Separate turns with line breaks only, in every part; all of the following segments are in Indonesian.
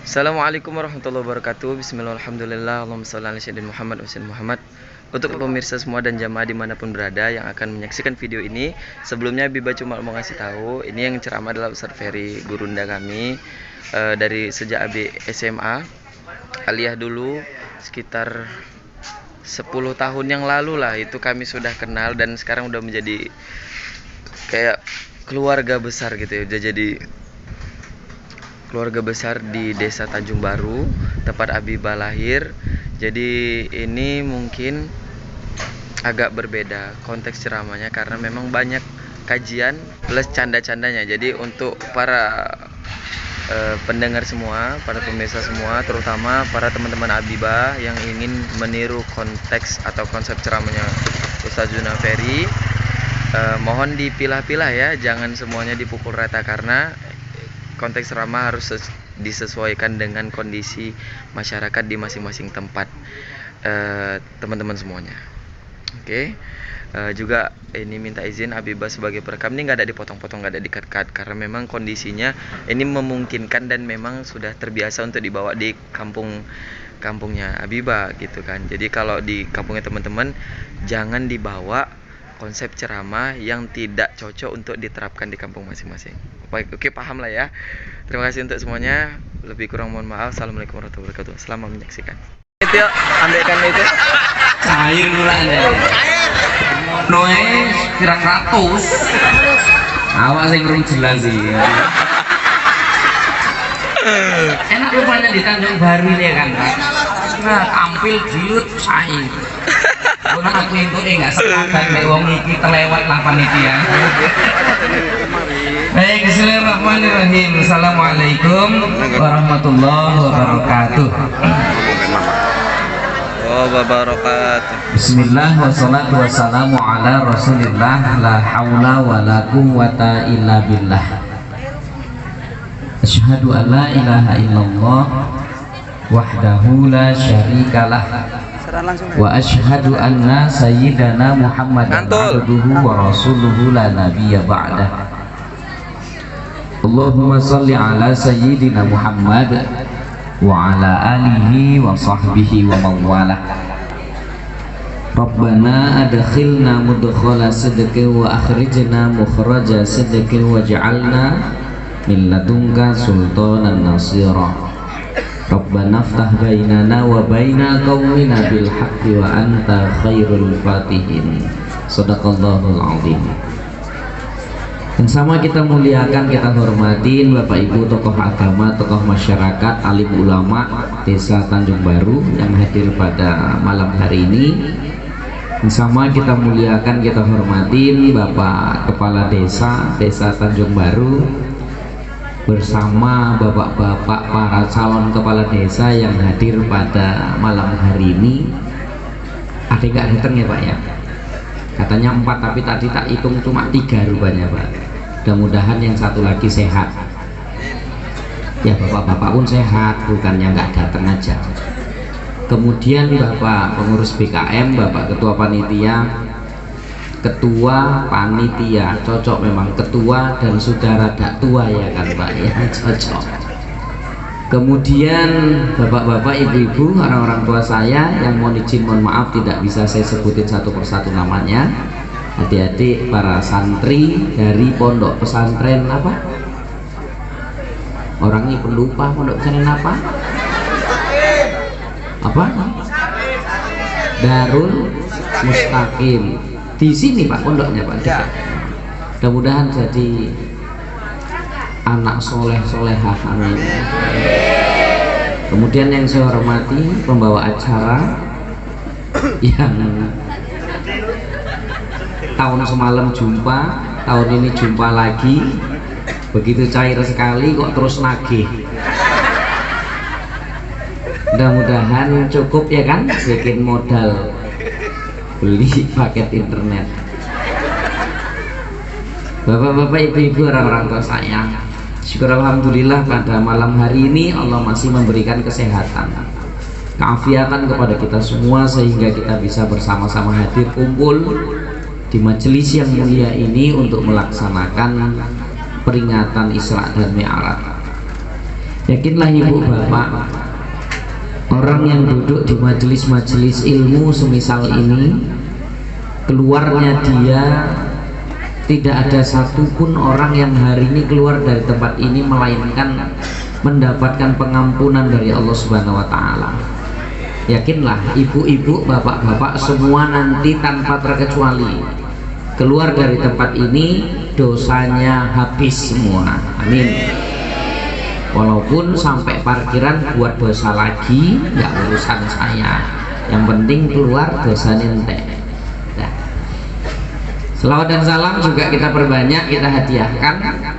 Assalamualaikum warahmatullahi wabarakatuh. Bismillahirrahmanirrahim. Allahumma shalli ala sayyidina Muhammad wa sallim Muhammad. Untuk pemirsa semua dan jamaah dimanapun berada yang akan menyaksikan video ini, sebelumnya Biba cuma mau ngasih tahu, ini yang ceramah adalah Ustadz Ferry, gurunda kami dari sejak AB SMA. Aliyah dulu sekitar 10 tahun yang lalu lah itu kami sudah kenal, dan sekarang udah menjadi kayak keluarga besar gitu ya. Udah jadi keluarga besar di Desa Tanjung Baru, tempat Abibah lahir. Jadi ini mungkin agak berbeda konteks ceramahnya karena memang banyak kajian plus canda-candanya. Jadi untuk para pendengar semua, para pemirsa semua, terutama para teman-teman Abibah yang ingin meniru konteks atau konsep ceramahnya Ustadz Juna Ferry, mohon dipilah-pilah ya, jangan semuanya dipukul rata karena konteks ceramah harus disesuaikan dengan kondisi masyarakat di masing-masing tempat, teman-teman semuanya. Oke. Juga ini minta izin Abibah sebagai perekam ini nggak ada dipotong-potong, nggak ada di-cut karena memang kondisinya ini memungkinkan dan memang sudah terbiasa untuk dibawa di kampungnya Abibah gitu kan. Jadi kalau di kampungnya teman-teman jangan dibawa konsep ceramah yang tidak cocok untuk diterapkan di kampung masing-masing. Oke, paham lah ya. Terima kasih untuk semuanya. Lebih kurang mohon maaf. Assalamualaikum warahmatullahi wabarakatuh. Selamat menyaksikan. Itu ambilkan itu.
Cair pula nih. Noe pirang ratus. Awak sing urung jelas sih. Enak rupanya di Tanjung Baru ini kan, Pak. Nah, tampil jiut cair. Karena aku itu nggak sepakat nek wong iki terlewat lah panitia. Baik, bismillahirrahmanirrahim. Assalamualaikum warahmatullahi wabarakatuh. Bismillah wassalatu wassalamu ala rasulillah, la haula wa la quwwata illa billah. Asyhadu an la ilaha illallah wahdahu la syarikalah wa asyhadu anna sayyidana Muhammadan abduhu wa rasuluhu la nabiyya ba'dah. Allahumma salli ala sayyidina Muhammad wa ala alihi wa sahbihi wa mawalah. Rabbana adkhilna mudkhala sidqin wa akhrijna mukhraja sidqin waj'alna min ladunka sultanan nasira. Rabbana aftah bainana wa baina qaumina bil haqqi wa anta khairul fatihin. Shadaqallahul azim. Dan sama kita muliakan, kita hormatin Bapak Ibu tokoh agama, tokoh masyarakat, alim ulama Desa Tanjung Baru yang hadir pada malam hari ini. Dan sama kita muliakan, kita hormatin Bapak Kepala Desa Tanjung Baru bersama bapak-bapak para calon kepala desa yang hadir pada malam hari ini. Ada nggak datang ya Pak ya? Katanya 4 tapi tadi tak hitung cuma 3 rupanya Pak. Mudah-mudahan yang satu lagi sehat. Ya bapak-bapak pun sehat, bukannya nggak datang aja. Kemudian Bapak pengurus BKM, Bapak ketua panitia, cocok memang ketua dan sudah rada tua ya kan Pak ya, cocok. Kemudian bapak-bapak, ibu-ibu, orang-orang tua saya yang mohon izin mohon maaf tidak bisa saya sebutin satu persatu namanya. Adik-adik para santri dari pondok pesantren apa? Orangnya pelupa, pondok pesantren apa? Apa? Darul Mustaqim. Di sini Pak pondoknya Pak. Mudah-mudahan jadi anak soleh-solehah, amin. Kemudian yang saya hormati pembawa acara yang tahun semalam jumpa, tahun ini jumpa lagi, begitu cair sekali kok terus nagih. Mudah-mudahan cukup ya kan, bikin modal beli paket internet. Bapak-bapak, ibu-ibu, orang-orang tua saya, syukur alhamdulillah pada malam hari ini Allah masih memberikan kesehatan, keafiatan kepada kita semua sehingga kita bisa bersama-sama hadir kumpul di majelis yang mulia ini untuk melaksanakan peringatan Isra dan Mi'raj. Yakinlah ibu bapak, orang yang duduk di majelis-majelis ilmu semisal ini, keluarnya dia tidak ada satupun orang yang hari ini keluar dari tempat ini melainkan mendapatkan pengampunan dari Allah Subhanahu wa Ta'ala. Yakinlah ibu-ibu, bapak-bapak semua nanti tanpa terkecuali keluar dari tempat ini dosanya habis semua. Amin. Walaupun sampai parkiran buat dosa lagi, nggak urusan saya, yang penting keluar dosanya entek. Selawat dan salam juga kita perbanyak, kita hadiahkan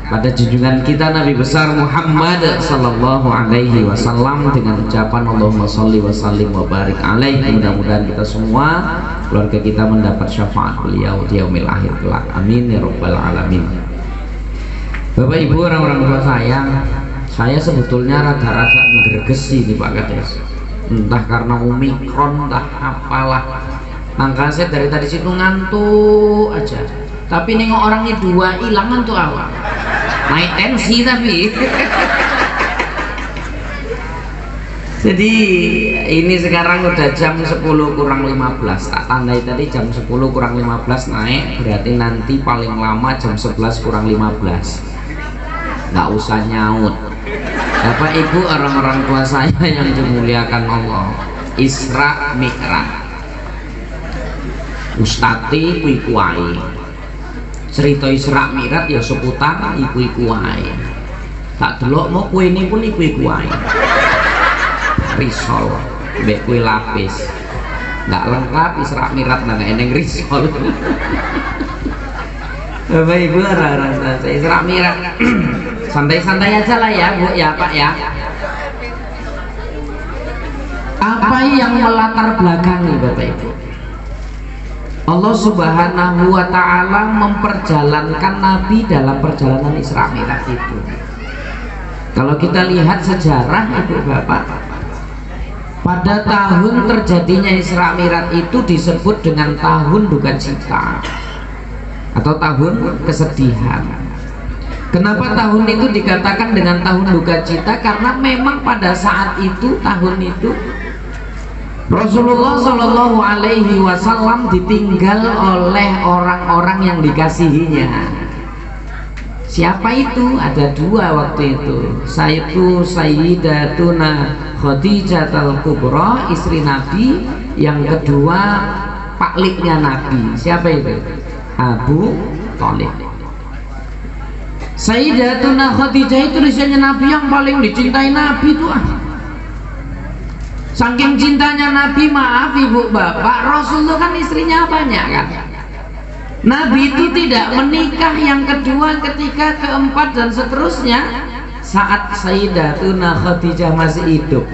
pada junjungan kita Nabi besar Muhammad sallallahu alaihi wasallam dengan ucapan Allahumma sholli wa sallim wa barik alaihi. Mudah-mudahan kita semua, keluarga kita mendapat syafaat beliau di yaumil akhir kelak. Amin ya rabbal alamin. Bapak Ibu, orang-orang tua saya sebetulnya rada-rada ngergesi nih Pak Kades. Entah karena Omikron, entah apalah. Maka saya dari tadi situ ngantuk aja. Tapi nengok orangnya dua hilang ngantuk awal. Naik tensi tapi. Jadi ini sekarang udah jam 10 kurang 15. Tak tandai tadi jam 10 kurang 15 naik. Berarti nanti paling lama jam 11 kurang 15. Nggak usah nyaut. Bapak Ibu, orang-orang tua saya yang dimuliakan Allah, Isra Mi'raj. Ustati iku wae. Cerita Isra Mi'raj ya seputar iku wae. Tak delok mau kue ini pun iku wae. Risol, mbek kue lapis. Nggak lengkap Isra Mi'raj nang eneng risol. Bapak Ibu, orang-orang saya Isra Mi'raj. Santai-santai aja lah ya Bu ya Pak ya. Apa yang melatar belakangi Bapak Ibu? Allah Subhanahu wa Ta'ala memperjalankan Nabi dalam perjalanan Isra Mi'raj itu. Kalau kita lihat sejarah Ibu Bapak, pada tahun terjadinya Isra Mi'raj itu disebut dengan tahun duka cita atau tahun kesedihan. Kenapa tahun itu dikatakan dengan tahun duka cita? Karena memang pada saat itu, tahun itu Rasulullah Shallallahu Alaihi Wasallam ditinggal oleh orang-orang yang dikasihinya. Siapa itu? Ada dua waktu itu. Sayyidatuna Khadijah al-Kubra, istri Nabi. Yang kedua pakliknya Nabi. Siapa itu? Abu Thalib. Sayyidatuna Khadijah itu istrinya Nabi yang paling dicintai Nabi itu. Saking cintanya Nabi, maaf Ibu Bapak, Rasulullah kan istrinya banyak kan. Nabi itu tidak menikah yang kedua, ketiga, keempat dan seterusnya saat Sayyidatuna Khadijah masih hidup.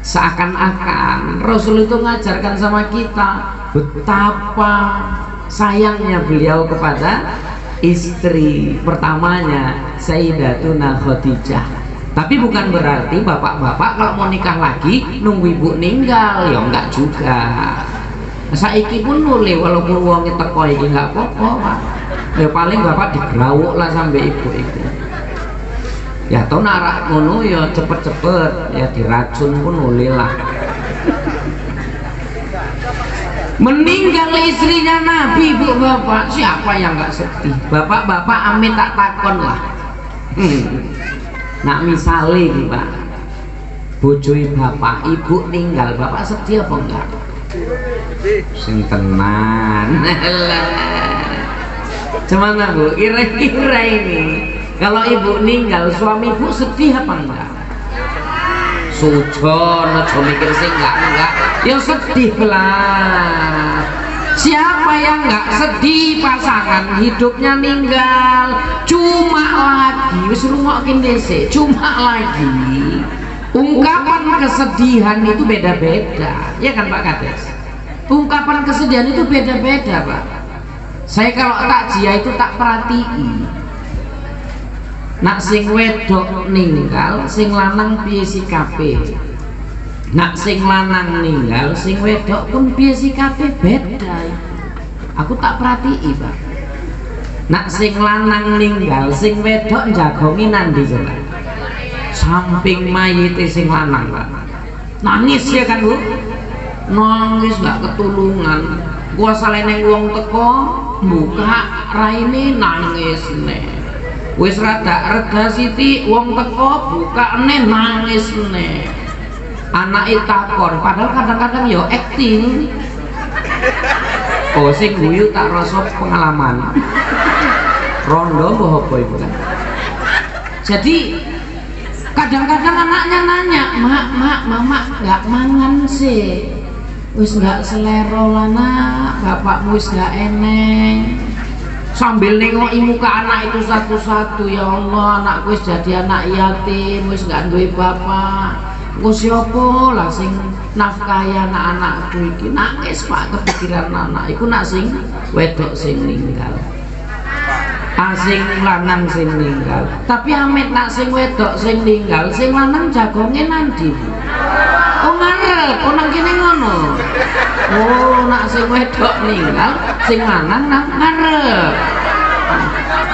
Seakan-akan Rasul itu mengajarkan sama kita betapa sayangnya beliau kepada istri pertamanya Sayyidatuna Khadijah. Tapi bukan berarti bapak-bapak kalau mau nikah lagi nunggu ibu ninggal, ya enggak juga. Saiki pun boleh walaupun uangnya teko iki enggak apa-apa Pak. Ya paling bapak digerawuk lah sampai ibu-ibu. Ya tau narak ngono ya cepet-cepet, ya diracun pun boleh lah. Meninggal istrinya Nabi Ibu Bapak, siapa yang enggak sedih? Bapak-bapak amin tak takon lah. Nak misalnya nih Pak, bojoi bapak ibu ninggal, bapak sedih apa enggak? Sing tenan. Cuman Bu, kira-kira ini kalau ibu ninggal suami ibu sedih apa enggak? Sujon, aja mikir sing enggak, ya sedih lah. Siapa yang nggak sedih pasangan hidupnya ninggal? Cuma lagi, wis rungokin dhisik, cuma lagi. Ungkapan kesedihan itu beda-beda, ya kan Pak Kades? Ungkapan kesedihan itu beda-beda Pak. Saya kalau takziah itu tak perhatiin. Nak sing wedok ninggal, sing lanang piye sikape? Nak sing lanang ninggal, sing wedok pun piye sikape beda. Aku tak perhatiin Pak. Nak sing lanang ninggal, sing wedok jagongi nandi coba. samping mayit sing lanang Pak. Nangis ya kan Bu, nangis gak ketulungan. Kuasa leneng wong teko buka raine nangis nih. Wis rada reda siti wong teko buka nih nangis nih. Anak takon padahal kadang-kadang yo acting. Oh sing guyu tak rasa pengalaman. Rondo mbah apa ibu kan. Jadi kadang-kadang anaknya nanya, mak mama nggak mangan sih. Wis nggak selero lana, bapakmu wis nggak eneng. Sambil nengoki muka anak itu satu-satu, ya Allah, anakku wis jadi anak yatim, wis nggak duwe bapak. Engko siapa lah sing nafkahi anak-anakku iki? Nangis Pak kepikiran anak iku nak sing wedok sing ninggal. Sing lanang sing ninggal. Tapi amit nak sing wedok sing ninggal, sing lanang jagonge nandi. Oh ngarep, oh nang kene ngono. Oh nak sing wedok ninggal, sing lanang nang ngarep.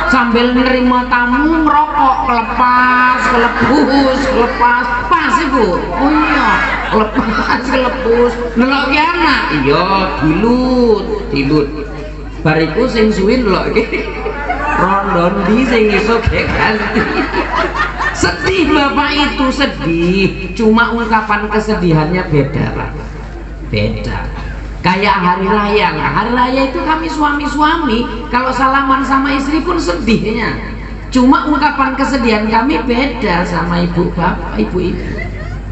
Sambil nerima tamu ngerokok kelepas, kelepas pas ibu. Oh iya, kelepas kelepus. Nelok ki anak, iya dilut. Bariku sing suwi nelok iki. Rondon di sing iso ganti. Sedih bapak itu sedih, cuma ungkapan kesedihannya beda Pak. Beda. Kayak hari raya lah. Hari raya itu kami suami-suami kalau salaman sama istri pun sedihnya. Cuma ungkapan kesedihan kami beda sama ibu bapak, ibu-ibu.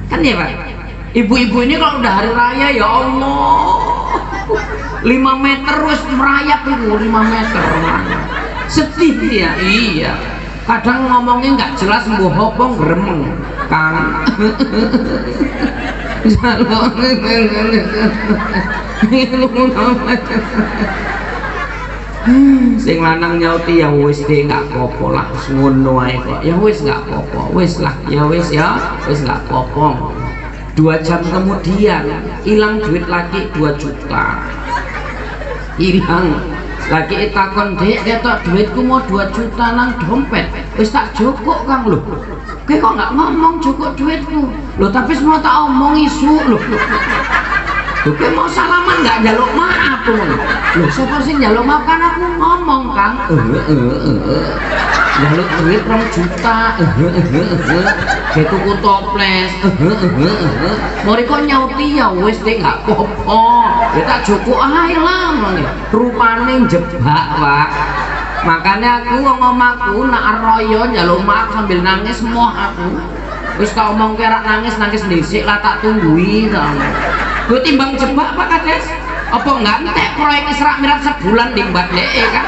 Kan ya Pak? Ibu-ibu ini kalau udah hari raya ya Allah 5 meter wis merayap itu 5 meter. Sedih dia, iya. Kadang ngomongnya nggak jelas mbuh apa gremeng Kang. Sing lanang nyauti ya wis deh nggak apa-apa lah ngono ae kok. Ya wis nggak apa-apa, wis lah, ya wis nggak apa-apa. 2 jam kemudian hilang duit lagi 2 juta. Hilang. Lagi takon dek ketok duitku mau 2 juta nang dompet. Wis tak jokok Kang lho. Kowe kok nggak ngomong jokok duitku? Lho tapi semua tak omong isu lho. Kowe mau salaman nggak njaluk maaf tuh. Lho sapa sing njaluk maaf kan aku ngomong Kang. Njaluk duit 2 juta. Kayak tuku toples. Mori kok nyauti ya wis dek nggak apa-apa. Ya tak jokok ae lah ngene. Rupane jebak Pak. Makanya aku wong omaku nak royo njaluk maaf sambil nangis moh aku. Wis tak omong kira nangis dhisik lah tak tunggui to. Gue timbang jebak Pak Kades. Apa enggak entek proyek Isra Mi'raj sebulan diembat leke kan?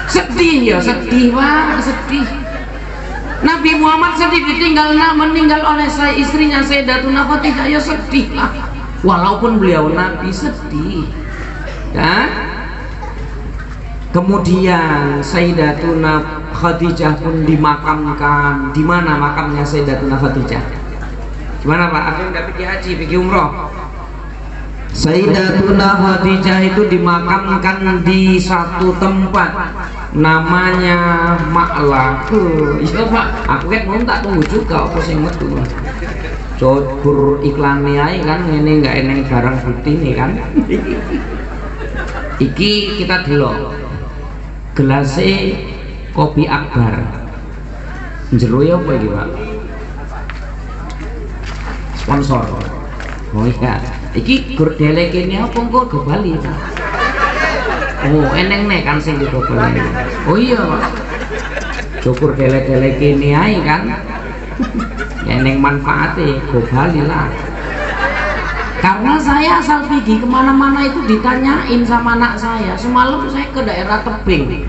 Sedih ya, sedih Pak, sedih. Nabi Muhammad sedih meninggal oleh istrinya Sayyidatuna Khadijah ya sedih lah. Walaupun beliau Nabi sedih. Ya. Kemudian Sayyidatuna Khadijah pun dimakamkan. Di mana makamnya Sayyidatuna Khadijah? Di mana Pak? Aku enggak pergi haji, pergi umroh. Sayyidatuna Khadijah itu dimakamkan di satu tempat namanya Ma'la. Iya Pak, aku kan mau tak tunggu juga apa sing metu. Jodhpur iklannya ae kan ngene enggak eneng barang putih nih kan. Iki kita delok. Gelasnya kopi Akbar. Jero ya apa iki Pak? Sponsor. Oh iya. Iki gur delek kene apa engko go Bali Pak? Oh eneng nek kan sing di Bali. Oh iya Pak. Cukur delek-delek kene ae kan. Eneng manfaatnya go Bali lah. Karena saya asal pergi kemana-mana itu ditanyain sama anak saya. Semalam saya ke daerah Tebing.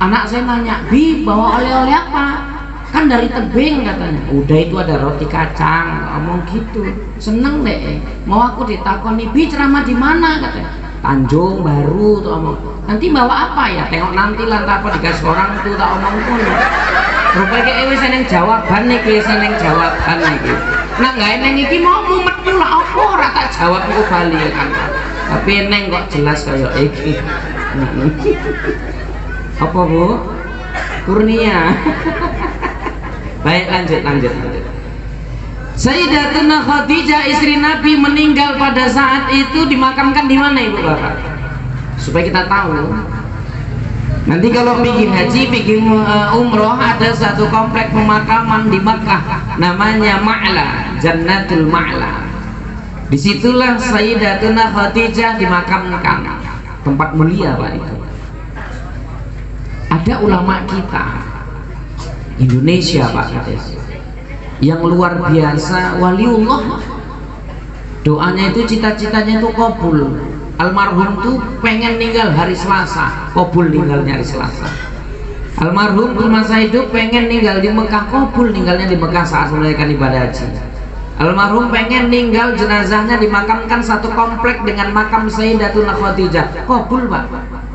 Anak saya nanya, Bi bawa oleh-oleh apa? Kan dari Tebing katanya. Udah itu ada roti kacang. Ngomong gitu. Seneng deh. Mau aku ditakoni, Bi ceramah di mana katanya? Tanjung Baru tuh omong. Nanti bawa apa ya? Tengok nanti lah apa dikasih orang tuh tak omong pun. Rupanya kayak seneng jawaban nih, seneng jawaban nih. Nah nggak eneng iki mau mumet pula apa ora tak jawab kok Bali kan. Tapi eneng kok jelas kayak iki. Apa Bu? Kurnia. Baik, lanjut. Sayyidatuna Khadijah istri Nabi meninggal pada saat itu dimakamkan di mana Ibu Bapak? Supaya kita tahu. Nanti kalau bikin haji, bikin umroh, ada satu komplek pemakaman di Mekah namanya Ma'la, Jannatul Ma'la. Disitulah Sayyidatuna Khadijah dimakamkan. Tempat mulia Pak itu. Ada ulama kita Indonesia Pak Kades yang luar biasa, waliullah, doanya itu cita-citanya itu kabul. Almarhum tuh pengen meninggal hari Selasa, kabul meninggalnya hari Selasa. Almarhum di masa hidup pengen meninggal di Mekah, kabul meninggalnya di Mekah saat menunaikan ibadah haji. Almarhum pengen meninggal, jenazahnya dimakamkan satu komplek dengan makam Sayyidatuna Khadijah, kabul Pak,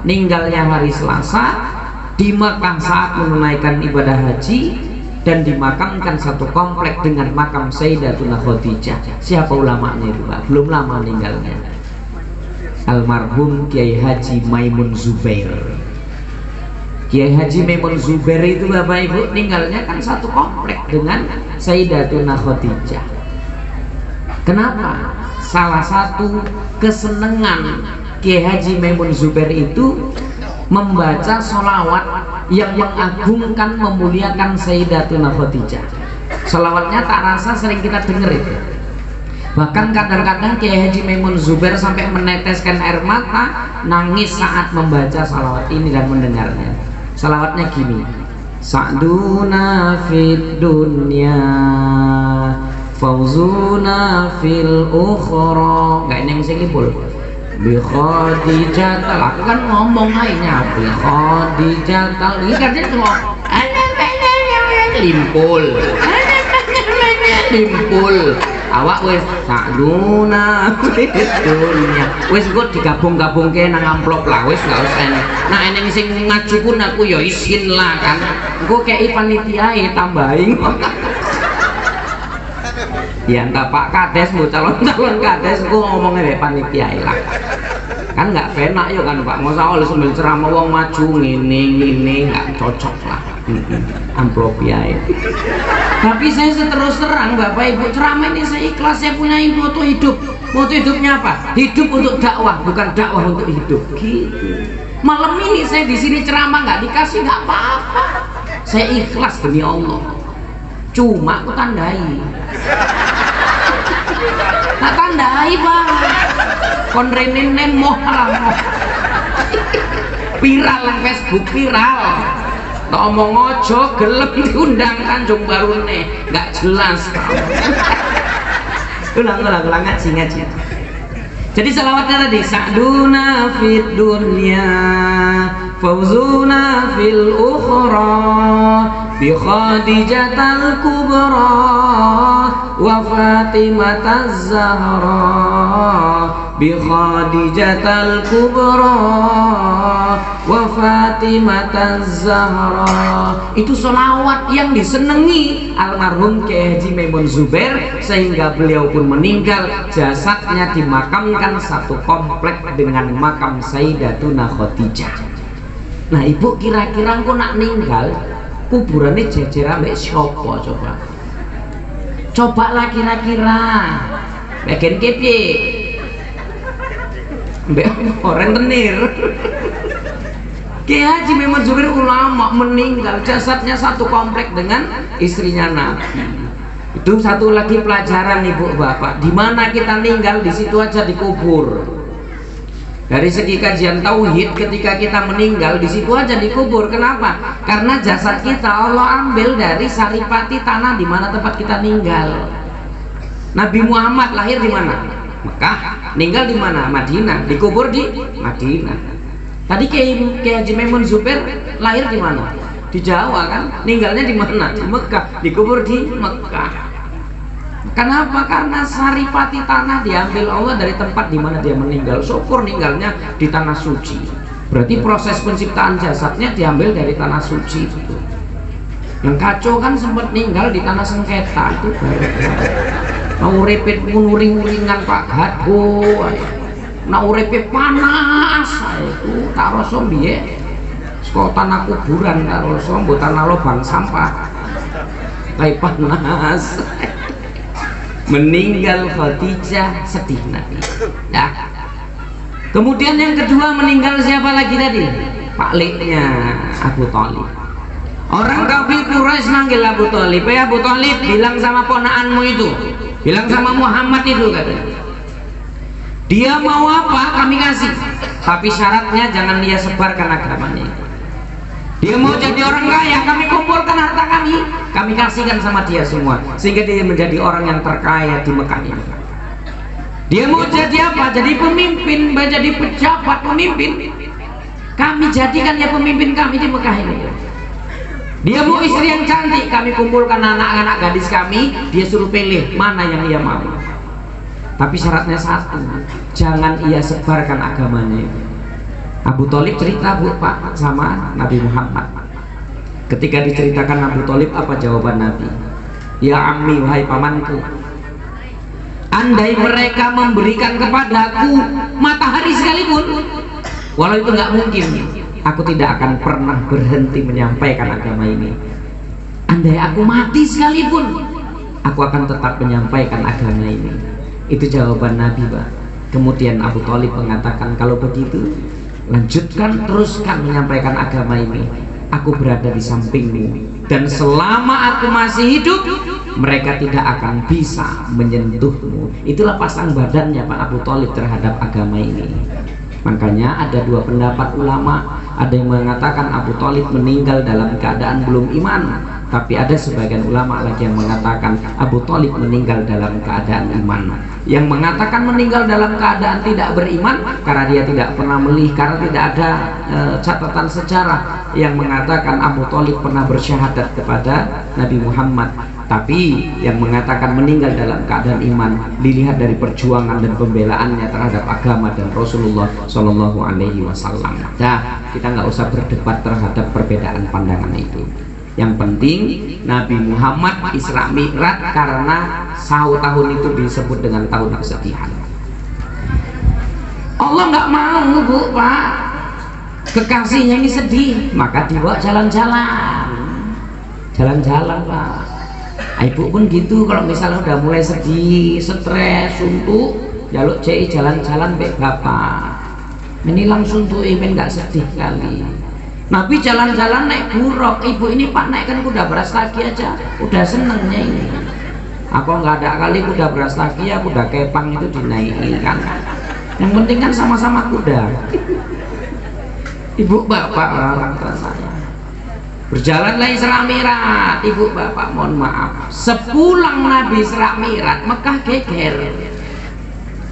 meninggalnya hari Selasa di Mekah saat menunaikan ibadah haji, dan dimakamkan satu komplek dengan makam Sayyidatuna Khadijah. Siapa ulamanya itu Pak? Belum lama meninggalnya. Almarhum Kiai Haji Maimun Zubair. Kiai Haji Maimun Zubair itu Bapak Ibu meninggalnya kan satu komplek dengan Sayyidatuna Khadijah. Kenapa? Salah satu kesenangan Kiai Haji Maimun Zubair itu membaca sholawat yang mengagungkan, memuliakan Sayyidatuna Khadijah. Sholawatnya tak rasa sering kita dengar itu. Bahkan kadang-kadang Kiai Haji Maimun Zubair sampai meneteskan air mata, nangis saat membaca sholawat ini dan mendengarnya. Sholawatnya gini: Sa'duna fid dunya, fauzuna fil ukhra. Gak ini yang singkipul. Bi Khadijatal, aku kan ngomong aja bi Khadijatal, ini kan dia ngomong limpul awak wis Sa'duna fid dunya, wis kok digabung-gabungke nang amplop lah, wis gak usah. Nah eneng sing ngaji pun aku ya isin lah kan, engko kei panitiae tambahin. Ya entah Pak Kades, mau calon-calon Kades, aku ngomongnya deh panitia lah. Kan nggak penak yuk kan Pak, masa oleh sambil ceramah wong maju ngene nggak cocok lah. Amplop ya. Tapi saya terus terang Bapak Ibu, ceramah ini saya ikhlas, saya punya moto hidup. Moto hidupnya apa? Hidup untuk dakwah, bukan dakwah untuk hidup. Gitu. Malam ini saya di sini ceramah nggak dikasih nggak apa-apa. Saya ikhlas demi Allah. Cuma aku tandai. Tak tandai Pak. Kon rene nemoh lah. Viral nang Facebook, viral. Tak omong ojo gelem diundang Tanjung Baru nih, nggak jelas. Ulang ngaji. Jadi selawatnya tadi, Sa'duna fid dunya, fauzuna fil ukhra, bi Khadijatal kubra wa Fatimataz Zahra, bi Khadijatal kubra wa Fatimataz Zahra. Itu sholawat yang disenangi almarhum Kiai Haji Maimun Zubair, sehingga beliau pun meninggal, jasadnya dimakamkan satu komplek dengan makam Sayyidatuna Khadijah. Nah Ibu, kira-kira engko nak ninggal kuburannya jejer ambek sapa coba? Coba lah kira-kira. Bagian kepiye? Mbak orang tenir. Kiai Haji Maimun Zubair ulama meninggal, jasadnya satu komplek dengan istrinya Nabi. Itu satu lagi pelajaran Ibu Bapak, di mana kita meninggal di situ aja dikubur. Dari segi kajian tauhid, ketika kita meninggal di situ aja dikubur. Kenapa? Karena jasad kita Allah ambil dari saripati tanah di mana tempat kita meninggal. Nabi Muhammad lahir di mana? Mekah. Meninggal di mana? Madinah. Dikubur di Madinah. Tadi Kiai Haji Maimun Zubair lahir di mana? Di Jawa kan? Meninggalnya di mana? Di Mekah. Dikubur di Mekah. Kenapa? Karena saripati tanah diambil Allah dari tempat di mana dia meninggal. Syukur meninggalnya di tanah suci. Berarti proses penciptaan jasadnya diambil dari tanah suci itu. Yang kacau kan sempat meninggal di tanah sengketa itu. Mau repet uring-uringan Pak Gadgo. Mau repet panas itu taruh sombiye. Sekolah tanah kuburan taruh sombo tanah lubang sampah. kayak panas. Meninggal Khadijah, sedih Nabi. Nah, kemudian yang kedua meninggal siapa lagi tadi? Pak Leknya Abu Thalib. Orang kafir Quraisy manggil Abu Thalib, "Ya Abu Thalib, bilang sama ponakanmu itu, bilang sama Muhammad itu," katanya. "Dia mau apa kami kasih, tapi syaratnya jangan dia sebarkan agamanya. Dia mau jadi orang kaya, kami kumpulkan harta kami kasihkan sama dia semua, sehingga dia menjadi orang yang terkaya di Mekah ini. Dia mau jadi apa? Jadi pemimpin, jadi pejabat pemimpin. Kami jadikan dia pemimpin kami di Mekah ini. Dia mau istri yang cantik, kami kumpulkan anak-anak gadis kami, dia suruh pilih mana yang ia mau. Tapi syaratnya satu, jangan ia sebarkan agamanya." Abu Thalib cerita Pak sama Nabi Muhammad. Ketika diceritakan Abu Thalib, apa jawaban Nabi? "Ya ammi, wahai pamanku, andai mereka memberikan kepadaku matahari sekalipun, walau itu nggak mungkin, aku tidak akan pernah berhenti menyampaikan agama ini. Andai aku mati sekalipun, aku akan tetap menyampaikan agama ini." Itu jawaban Nabi, Pak. Kemudian Abu Thalib mengatakan, "Kalau begitu, lanjutkan, teruskan menyampaikan agama ini. Aku berada di sampingmu, dan selama aku masih hidup, mereka tidak akan bisa menyentuhmu." Itulah pasang badannya Pak Abu Thalib terhadap agama ini. Makanya ada dua pendapat ulama. Ada yang mengatakan Abu Thalib meninggal dalam keadaan belum iman, tapi ada sebagian ulama lagi yang mengatakan Abu Thalib meninggal dalam keadaan iman. Yang mengatakan meninggal dalam keadaan tidak beriman karena dia tidak pernah melihat, karena tidak ada catatan sejarah yang mengatakan Abu Thalib pernah bersyahadat kepada Nabi Muhammad. Tapi yang mengatakan meninggal dalam keadaan iman dilihat dari perjuangan dan pembelaannya terhadap agama dan Rasulullah Shallallahu Alaihi Wasallam. Nah, kita nggak usah berdebat terhadap perbedaan pandangan itu. Yang penting Nabi Muhammad Isra Mi'raj karena tahun itu disebut dengan tahun kesedihan. Allah nggak mau, Bu, Pak, kekasihnya ini sedih, maka dibawa jalan-jalan, Pak. Ibu pun gitu, kalau misalnya udah mulai sedih, stres, suntuk, jaluk cek jalan-jalan baik bapak. Menilang suntuk ini nggak sedih kali. Nabi jalan-jalan naik buruk, ibu ini Pak naikkan kuda beras lagi aja, udah senengnya ini. Aku nggak ada kali kuda beras lagi, ya kuda kepang itu dinaiki kan. Yang penting kan sama-sama kuda. Ibu bapak orang tua saya. Berjalanlah Isra Mi'raj, ibu bapak mohon maaf. Sepulang Nabi Isra Mi'raj, Mekah geger.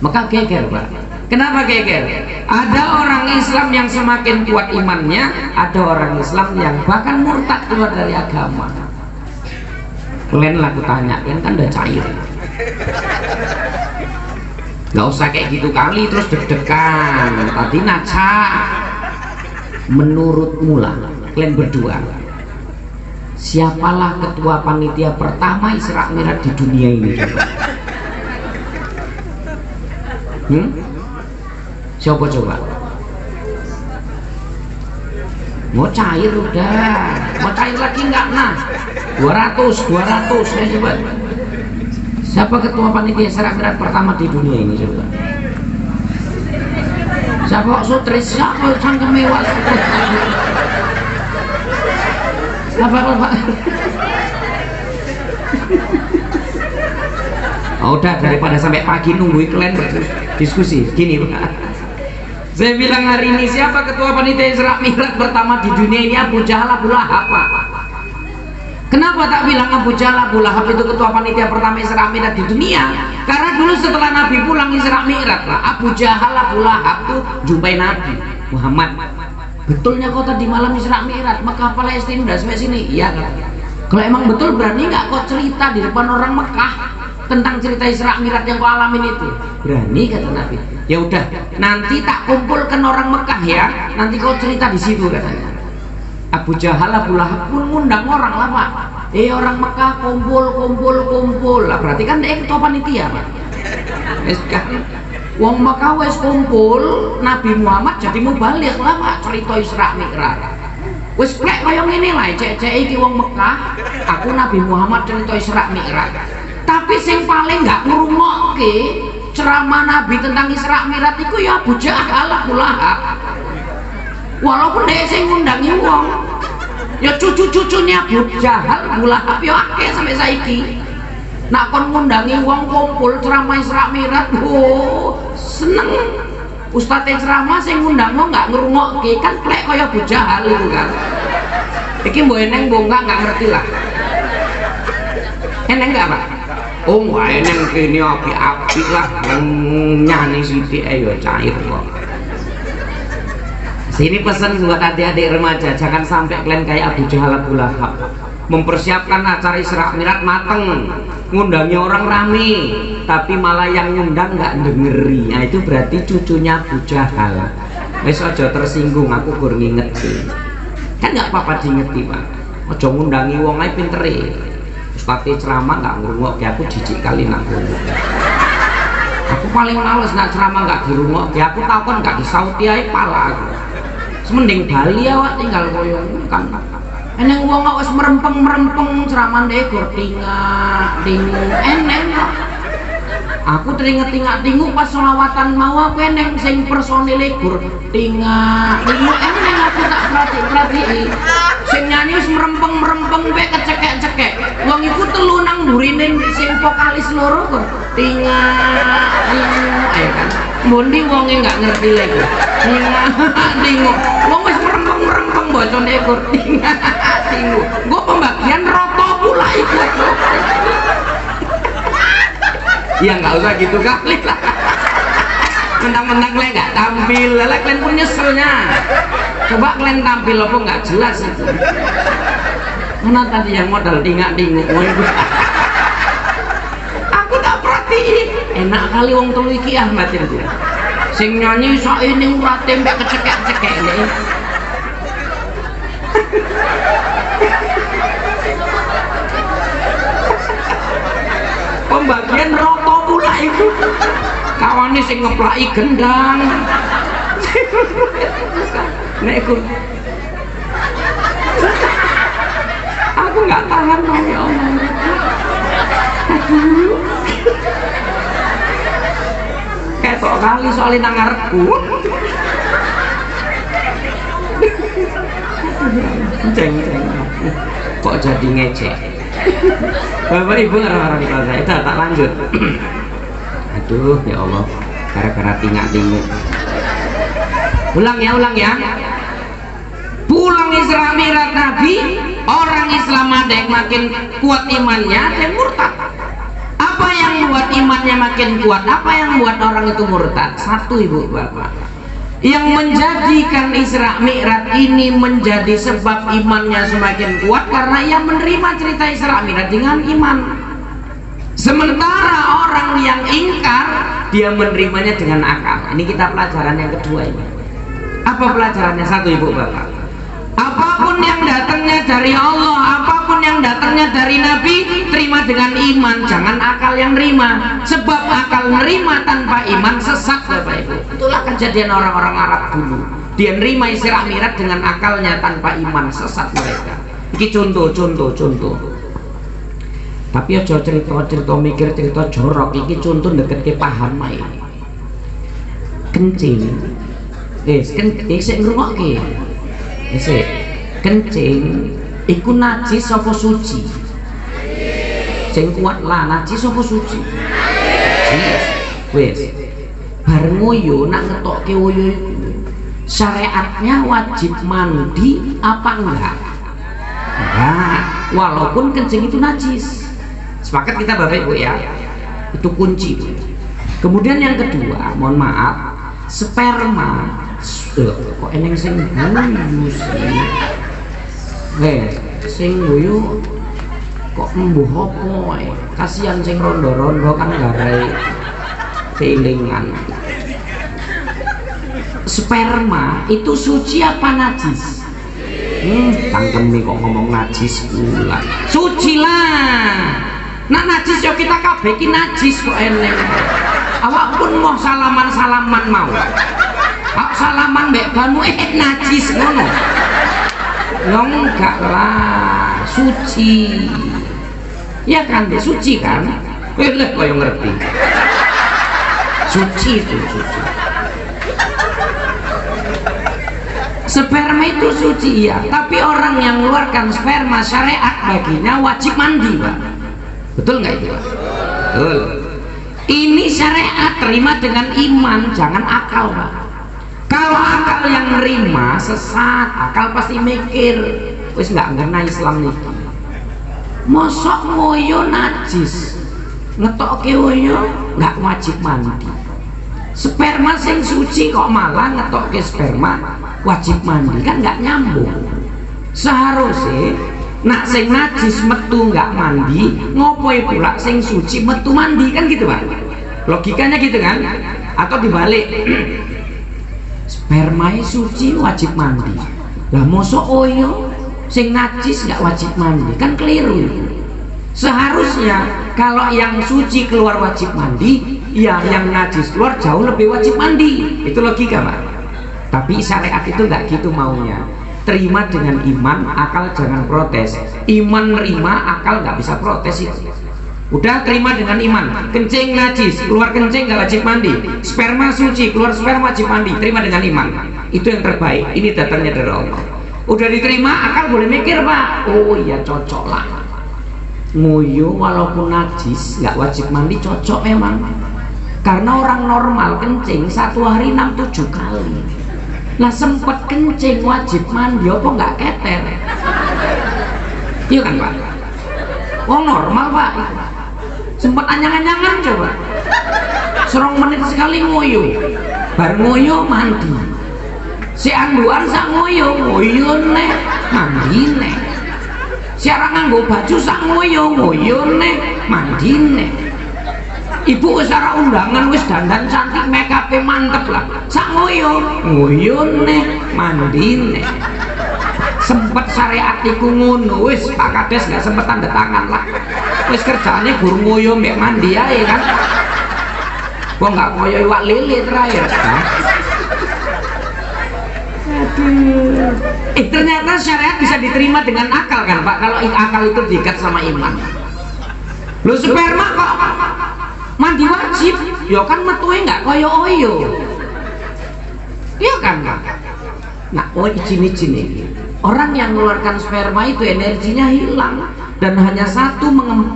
Mekah geger, Pak. Kenapa geger? Ada orang Islam yang semakin kuat imannya, ada orang Islam yang bahkan murtad keluar dari agama. Kalian lah aku tanya, kalian kan udah cair. Gak usah kayak gitu kali terus deg-degan. Tadi Naca, menurutmu lah, kalian berdua, siapalah ketua panitia pertama Isra Mi'raj di dunia ini? Siapa coba? Mau cair udah, mau cair lagi enggak? Nah, 200 ya coba. Siapa ketua panitia Isra Mi'raj pertama di dunia ini coba? Siapa sutris? Siapa cangkem mewah? Apa? Oh, udah, daripada sampai pagi nungguin kalian diskusi gini, Pak. Saya bilang hari ini siapa ketua panitia Isra Mi'raj pertama di dunia ini? Abu Jahal, Abu Lahab, Pak. Kenapa tak bilang Abu Jahal, Abu Lahab itu ketua panitia pertama Isra Mi'raj di dunia? Karena dulu setelah Nabi pulang Isra Mi'raj, Pak, Abu Jahal, Abu Lahab tuh jumpai Nabi Muhammad. Betulnya kau tadi malam Isra Mi'raj Mekah Palestina udah sampai sini? Iya kan? Kalau emang betul, berani nggak kau cerita di depan orang Mekah tentang cerita Isra Mi'raj yang kau alamin itu? Berani, kata Nabi. Ya udah, nanti tak kumpulkan orang Mekah ya, nanti kau cerita di situ, katanya. Abu Jahal, Abu Lahab pun ngundang orang lah, Pak. Orang Mekah kumpul lah, berarti kan dia ketua panitia, Pak. Kan wong Mekah wes kumpul, Nabi Muhammad jadi mau balik lah, Pak, cerita Isra Mi'raj.
Wis plek kaya ngene lah cek-cek iki wong Mekah, aku Nabi Muhammad cerita Isra Mi'raj. Tapi sing paling gak ngrungokke ceramah Nabi tentang Isra Mi'raj iku ya Abu Jahal, Abu Lahab. Walaupun dia sing ngundangi wong, ya cucu-cucunya Abu Jahal, Abu Lahab ya akeh sampai saiki. Nak kon ngundangi wong kumpul ceramah Isra Mi'raj, seneng. Ustadz yang ceramah sing ngundang lo nggak ngerungokke kan plek kaya Abu Jahal itu kan. Iki mbok eneng mbok nggak ngerti lah. Eneng nggak Pak? Oh wah eneng kene api-api lah nyanyi sithik ayo cair kok. Sini pesan buat adik-adik remaja, jangan sampai kalian kayak Abu Jahal, Abu Lahab. Mempersiapkan acara Isra Mi'raj mateng, ngundangi orang rame, tapi malah yang ngundang nggak dengeri. Nah itu berarti cucunya Abu Jahal. Wes ojo tersinggung, aku gur ngingeti. Kan nggak apa-apa diingeti Pak. Ojo ngundangi wong ae pintere. Ustadz ceramah nggak ngrungokke, aku jijik kali nak ngrungok. Aku paling males nak ceramah nggak dirungokke. Aku tahu kan nggak disauti ae pala aku. Semending Bali ya Wak, tinggal koyong kan. Eneng wong wis merempeng ceramah ndek gur tingak-tinguk eneng kok. Aku teringat-tingak-tinguk pas selawatan mau aku eneng sing personile gur tingak-tinguk eneng aku tak perhati. Sing nyanyi wis merempeng mek kecekek-cekek. Wong iku telu nang burine sing vokalis loro gur tingak-tinguk ayo kan. Mundi wonge enggak ngerti lagi. Tingak-tinguk. Wong wis merempeng bocone gur tingak-tinguk. Gua pembagian roto pula itu. Ya nggak usah gitu kali lah. Mentang-mentang kalian nggak tampil, lah kalian pun nyeselnya. Coba kalian tampil apa nggak jelas itu. Mana tadi yang modal tingak-tinguk? Aku tak perhatiin. Enak kali wong telu iki Ahmad itu. Sing nyanyi sak ini urate mbek kecekek-cekek ya. Pembagian roto pula itu kawannya sing ngeplaki gendang nek aku nggak tahan ya Allah. Ketok kali soalnya nang ngarepku ceng kok jadi ngecek. Bapak Ibu orang-orang di saya itu tak lanjut. Aduh ya Allah, gara-gara tingak-tinguk. Ulang ya. Pulang Isra Mi'raj Nabi, orang Islam ada yang makin kuat imannya, ada yang murtad. Apa yang buat imannya makin kuat? Apa yang buat orang itu murtad? Satu Ibu Bapak, yang menjadikan Isra Mi'raj ini menjadi sebab imannya semakin kuat karena ia menerima cerita Isra Mi'raj dengan iman. Sementara orang yang ingkar, dia menerimanya dengan akal. Ini kita pelajaran yang kedua ini. Apa pelajarannya? Satu Ibu Bapak, apapun yang datangnya dari Allah, apapun yang datangnya dari Nabi, terima dengan iman, jangan akal yang nerima. Sebab akal nerima tanpa iman sesat Bapak Ibu. Itulah kejadian orang-orang Arab dulu. Dia nerima Isra Mi'raj dengan akalnya tanpa iman, sesat mereka. Ini contoh. Tapi aja cerita mikir cerita jorok. Ini contoh deket ke paham ae. Kencing. Sik ngrungokke. Sik. Kencing iku najis apa suci? Sing kuat lah, najis apa suci? Wis. Bar ngoyo nak ngetokke woyo iku syariatnya wajib mandi apa enggak? Enggak, walaupun kencing itu najis. Sepakat kita Bapak Ibu ya? Itu kunci. Kemudian yang kedua, mohon maaf, sperma kok eneng sing guyu sih? Sing guyu kok embuh apa wae? Kasihan sing rondo-rondo kan garai keilingan. Sperma itu suci apa najis? Cangkeme kok ngomong najis pula. Suci lah. Nah najis yo kita kabeh ki najis kok eneng. Awak pun mau salaman mau. Awak salaman mbek banu najis ngono. enggak lah, suci. Ya kan, dia suci kan? Lah kok yang ngerti. Suci itu suci. Sperma itu suci ya, tapi orang yang mengeluarkan sperma syariat baginya wajib mandi, Pak. Betul nggak itu, Pak? Betul. Ini syariat, terima dengan iman, jangan akal, Pak. Kalau akal yang nerima sesat, akal pasti mikir, wis nggak ngena Islam nih. Mosok ngoyo najis, ngetokke ngoyo nggak wajib mandi. Sperma sing suci kok malah ngetokke sperma wajib mandi, kan nggak nyambung. Seharusnya nak sing najis metu nggak mandi, ngopoi pula sing suci metu mandi, kan gitu, Pak? Logikanya gitu kan? Atau dibalik, sperma suci wajib mandi, lah mosok oyo sing najis nggak wajib mandi, kan keliru. Seharusnya kalau yang suci keluar wajib mandi, ya yang najis keluar jauh lebih wajib mandi. Itu logika, Pak. Tapi syariat itu nggak gitu maunya. Terima dengan iman, akal jangan protes. Iman nerima, akal nggak bisa protes itu. Udah terima dengan iman. Kencing najis, keluar kencing nggak wajib mandi. Sperma suci, keluar sperma wajib mandi. Terima dengan iman. Itu yang terbaik. Ini datangnya dari Allah. Udah diterima, akal boleh mikir, Pak. Oh iya, cocok lah. Nguyu walaupun najis nggak wajib mandi, cocok memang. Karena orang normal kencing satu hari 6-7 kali. Lah sempet kencing wajib mandi, apa nggak keter? Iya kan, Pak? Oh normal, Pak. Sempet anyang-anyangan coba. Serong menit sekali ngoyo. Bar ngoyo mandi. Si anduan sak ngoyo neh, mandi neh. Si arang nganggo baju sak ngoyo neh, mandi neh. Ibu wis ora undangan wis dandan cantik, make up mantep lah. Sak ngoyo neh, mandi neh. Sempet syariat iku ngono, wis Pak Kades gak sempet tanda tangan lah. Wis kerjane guru ngoyo mbek mandi ae kan. Kok gak koyo iwak lele terakhir kan. Aduh. Ternyata syariat bisa diterima dengan akal kan, Pak, kalau akal itu diikat sama iman. Lu sperma kok mandi wajib, ya kan metuhe nggak koyo oyo, iya kan, Pak? Nah, oh izin-izin ini orang yang mengeluarkan sperma itu energinya hilang, dan hanya satu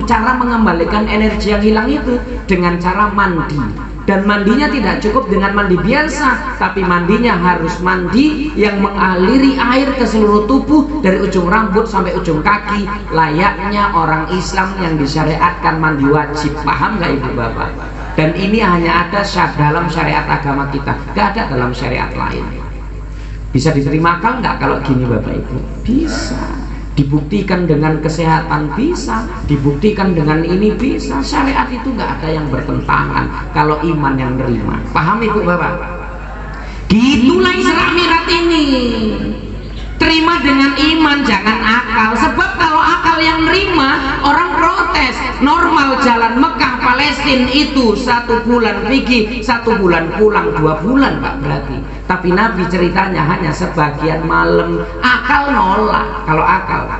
cara mengembalikan energi yang hilang itu dengan cara mandi. Dan mandinya tidak cukup dengan mandi biasa, tapi mandinya harus mandi yang mengaliri air ke seluruh tubuh dari ujung rambut sampai ujung kaki, layaknya orang Islam yang disyariatkan mandi wajib. Paham nggak Ibu Bapak? Dan ini hanya ada dalam syariat agama kita, nggak ada dalam syariat lain. Bisa diterima akal nggak kalau gini, Bapak Ibu? Bisa. Dibuktikan dengan kesehatan bisa, dibuktikan dengan ini bisa. Syariat itu nggak ada yang bertentangan kalau iman yang nerima. Paham Ibu Bapak? Gitulah Isra Mi'raj ini. Terima dengan iman, jangan akal. Sebab kalau akal yang nerima, orang protes. Normal jalan Mekah Palestina itu 1 bulan pergi, 1 bulan pulang, 2 bulan Pak berarti. Tapi Nabi ceritanya hanya sebagian malam. Akal nolak kalau akal.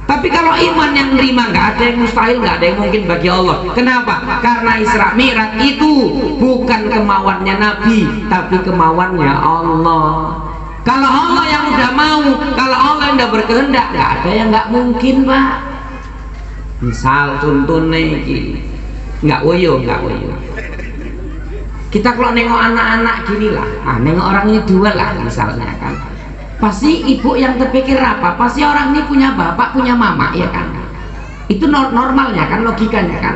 Tapi kalau iman yang nerima, nggak ada yang mustahil, nggak ada yang mungkin bagi Allah. Kenapa? Karena Isra Mi'raj itu bukan kemauannya Nabi, tapi kemauannya Allah. Kalau Allah yang udah mau, kalau Allah yang udah berkehendak, nggak ada yang nggak mungkin, Pak. Misal contohnya nggak woyo. Kita kalau nengok anak-anak gini lah, nengok orang ini dua lah misalnya kan, pasti ibu yang terpikir apa? Pasti orang ini punya bapak, punya mama, ya kan? Itu normalnya kan, logikanya kan?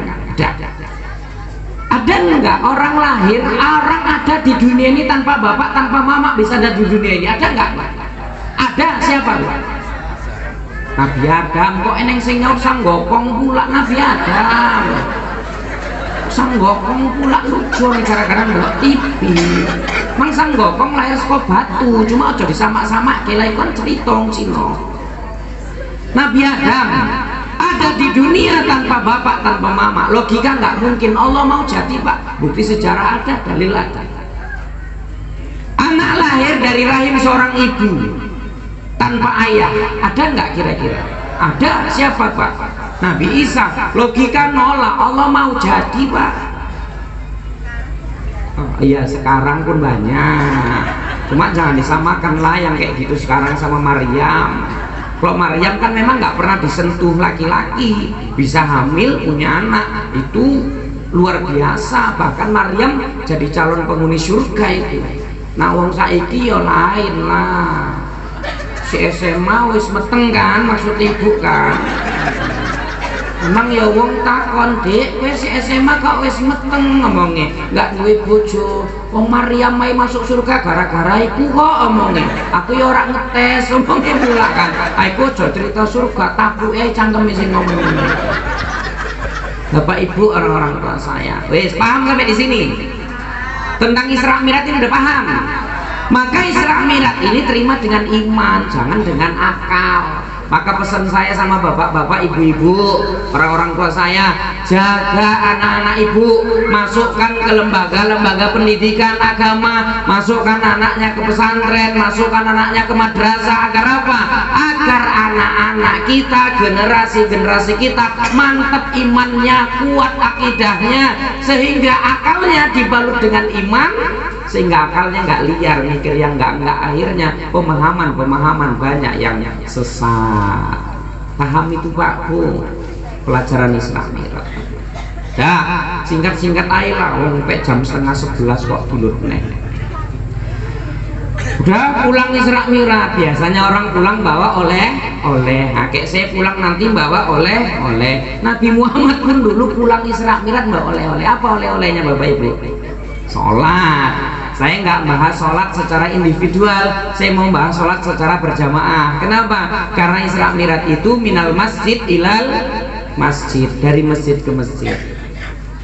Ada enggak orang lahir, orang ada di dunia ini tanpa bapak, tanpa mama bisa ada di dunia ini? Ada enggak? Ada. Siapa? Nabi Adam. Kok eneng sing nyaur sanggokong pula Nabi Adam. Sanggokong pula lucu nih gara-gara ndelok TV. Mang sanggokong lahir saka batu, cuma aja disamak-samak kelai kon ceritong Cina. Nabi Adam ada di dunia tanpa bapak, tanpa mama. Logika nggak mungkin. Allah mau jadi, Pak. Bukti sejarah ada, dalil ada. Anak lahir dari rahim seorang ibu, tanpa ayah, ada nggak kira-kira? Ada. Siapa Pak? Nabi Isa. Logika nolak, Allah mau jadi Pak. Oh iya, sekarang pun banyak, cuma jangan disamakan lah yang kayak gitu sekarang sama Maryam. Kalau Maryam kan memang nggak pernah disentuh laki-laki, bisa hamil punya anak, itu luar biasa. Bahkan Maryam jadi calon penghuni surga itu. Nah wong saiki ya lain lah, si SMA wis meteng kan, maksud ibu kan. Emang ya wong takon, Dek, kowe si SMA kok wis meteng ngomongnya, nggak duwe bojo. Wong Maryam mai masuk surga gara-gara iku kok omongnya. Aku ya ora ngetes omongnya pula kan. Aku aja cerita surga, tabuke cangkeme sing ngomong. Bapak Ibu, orang-orang tua saya, wis paham sampai di sini? Tentang Isra Mi'raj ini udah paham? Maka Isra Mi'raj ini terima dengan iman, jangan dengan akal. Maka pesan saya sama bapak-bapak, ibu-ibu, orang-orang tua saya, jaga anak-anak ibu, masukkan ke lembaga-lembaga pendidikan agama, masukkan anaknya ke pesantren, masukkan anaknya ke madrasah. Agar apa? Agar anak-anak kita, generasi-generasi kita mantap imannya, kuat akidahnya, sehingga akalnya dibalut dengan iman, sehingga akalnya nggak liar mikir yang nggak, akhirnya pemahaman banyak yang sesat. Paham itu Pak Bu, pelajaran Isra Mi'raj. Dah singkat-singkat aja lah, sampai jam 10:30 kok dulur neh. Udah pulang Isra Mi'raj, biasanya orang pulang bawa oleh-oleh. Kakek saya pulang nanti bawa oleh-oleh. Nabi Muhammad pun dulu pulang Isra Mi'raj bawa oleh-oleh. Apa oleh-olehnya Bapak Ibu? Sholat. Saya nggak bahas sholat secara individual, saya mau bahas sholat secara berjamaah. Kenapa? Karena Isra Mi'raj itu minal masjid ilal masjid, dari masjid ke masjid.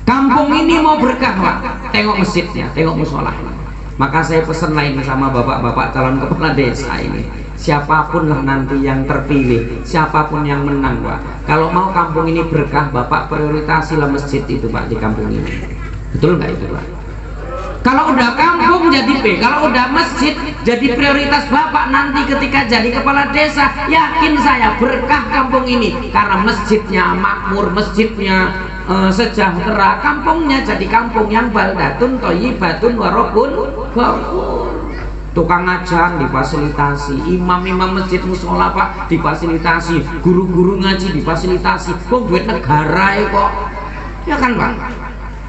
Kampung ini mau berkah Pak, tengok masjidnya, tengok musola. Maka saya pesan lain sama bapak-bapak calon kepala desa ini, siapapun lah nanti yang terpilih, siapapun yang menang Pak, kalau mau kampung ini berkah, Bapak prioritasilah masjid itu Pak di kampung ini. Betul nggak itu Pak? Kalau udah kampung jadi B, kalau udah masjid jadi prioritas Bapak nanti ketika jadi kepala desa. Yakin saya berkah kampung ini, karena masjidnya makmur, masjidnya sejahtera, kampungnya jadi kampung yang baldatun thayyibatun warabun ghafur. Tukang ajar difasilitasi, imam-imam masjid musola Pak difasilitasi, guru-guru ngaji difasilitasi. Kok duit negara ya kok, ya kan Pak?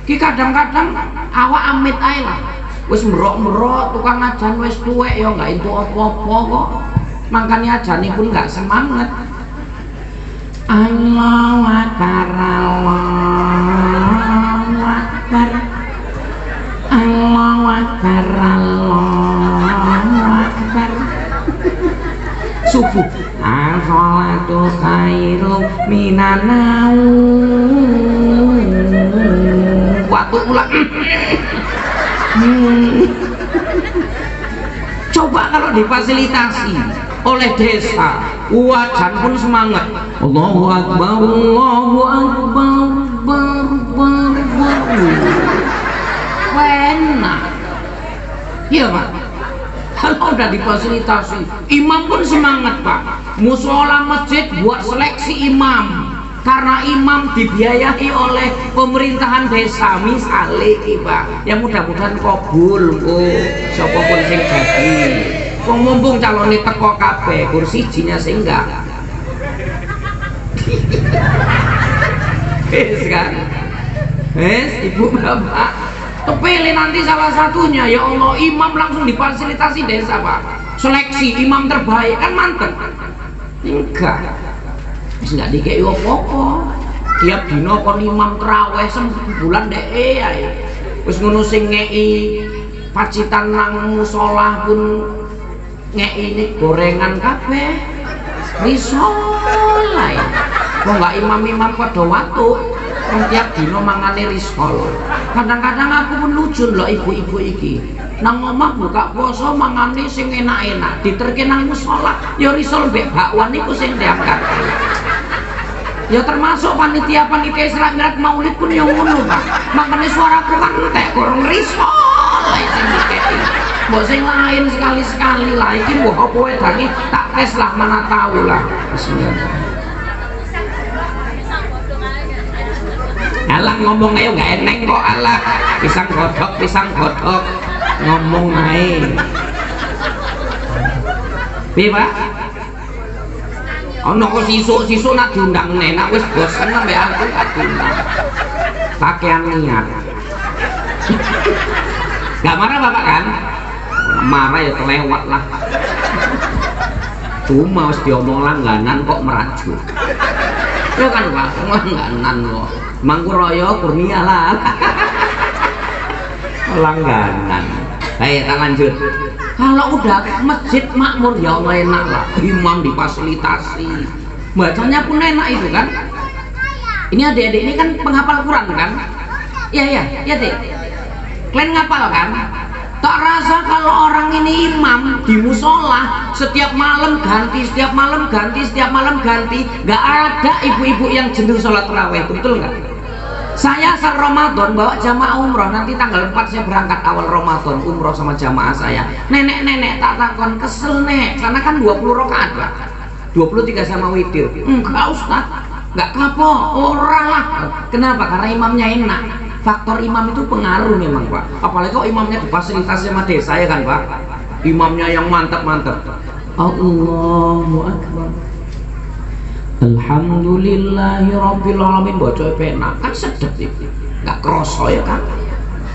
Ki kadang-kadang awak amit ae lah, wis merok-merok tukang ajan wis tuwek ya nggak itu apa-apa kok, makanya ajane pun nggak semangat. Allahu Akbar, Allahu Akbar, Allahu Akbar, Allahu Akbar. Subuh, as-shalatu khairum minan naum. Waktu ulang. Coba kalau difasilitasi oleh desa, wajan pun semangat. Allahu Akbar, Allahu Akbar, enak. Iya Pak. Kalau udah difasilitasi, imam pun semangat Pak. Musola masjid buat seleksi imam, karena imam dibiayai oleh pemerintahan desa misalnya Pak. Ya mudah-mudahan kabul siapa pun sing jadi. Mumpung calonnya teko kabeh, kursi jinya sing enggak. Wes kan. Wes Ibu Bapak, kepilih nanti salah satunya, ya Allah, imam langsung difasilitasi desa Pak. Seleksi imam terbaik kan mantep. Enggak. Wis enggak dikei apa-apa. Tiap dina kon imam traweh sebulan dek ae. Wis ngono sing ngeki pacitan nang musala pun ngeki ini gorengan kabeh. Risol ae. Kok enggak imam-imam padha watu. Tiap dina mangane risol. Kadang-kadang aku pun lucu lho ibu-ibu iki. Nang omah buka puasa mangane sing enak-enak, diterke nang musala ya risol mbek bakwan iku sing diangkat. Ya termasuk panitia Isra Mi'raj Maulid pun yang ngono Pak. Makanya suaraku kan entek kurang risol sing dikeki. mbok sing lain sekali-sekali lah iki mbok apa wedangi tak tes lah mana tahu lah. Bismillah. Alah ngomong ayo gak eneng kok alah pisang godhog ngomong ae piye Pak ana kok sisuk nak diundang nenek wis bosen ambek aku gak diundang pakaian niat gak marah Bapak kan marah ya kelewat lah cuma harus diomong langganan kok merajuk ya kan Pak langganan kok Mangkuroyo Kurnia lah langganan. Baik kita lanjut. Kalau udah masjid makmur ya Allah enak lah, imam difasilitasi bacanya pun enak itu kan. Ini adik-adik ini kan penghafal Quran kan. Iya dek kalian ngapal kan. Tak rasa kalau orang ini imam di musola setiap malam ganti gak ada ibu-ibu yang jenuh sholat tarawih, betul nggak? Saya asal Ramadan bawa jamaah umroh, nanti tanggal 4 saya berangkat awal Ramadan umroh sama jamaah saya. Nenek tak takon kesel nek, karena kan 20 rakaat Pak, 23 sama witir. Enggak Ustaz, enggak kapok, orang lah. Kenapa? Karena imamnya enak. Faktor imam itu pengaruh memang Pak. Apalagi kok imamnya difasilitasi sama desa ya kan Pak. Imamnya yang mantap-mantap. Allahu Akbar. Alhamdulillahi Rabbil Alamin baca penak kan sedep itu gak kerasa ya kan.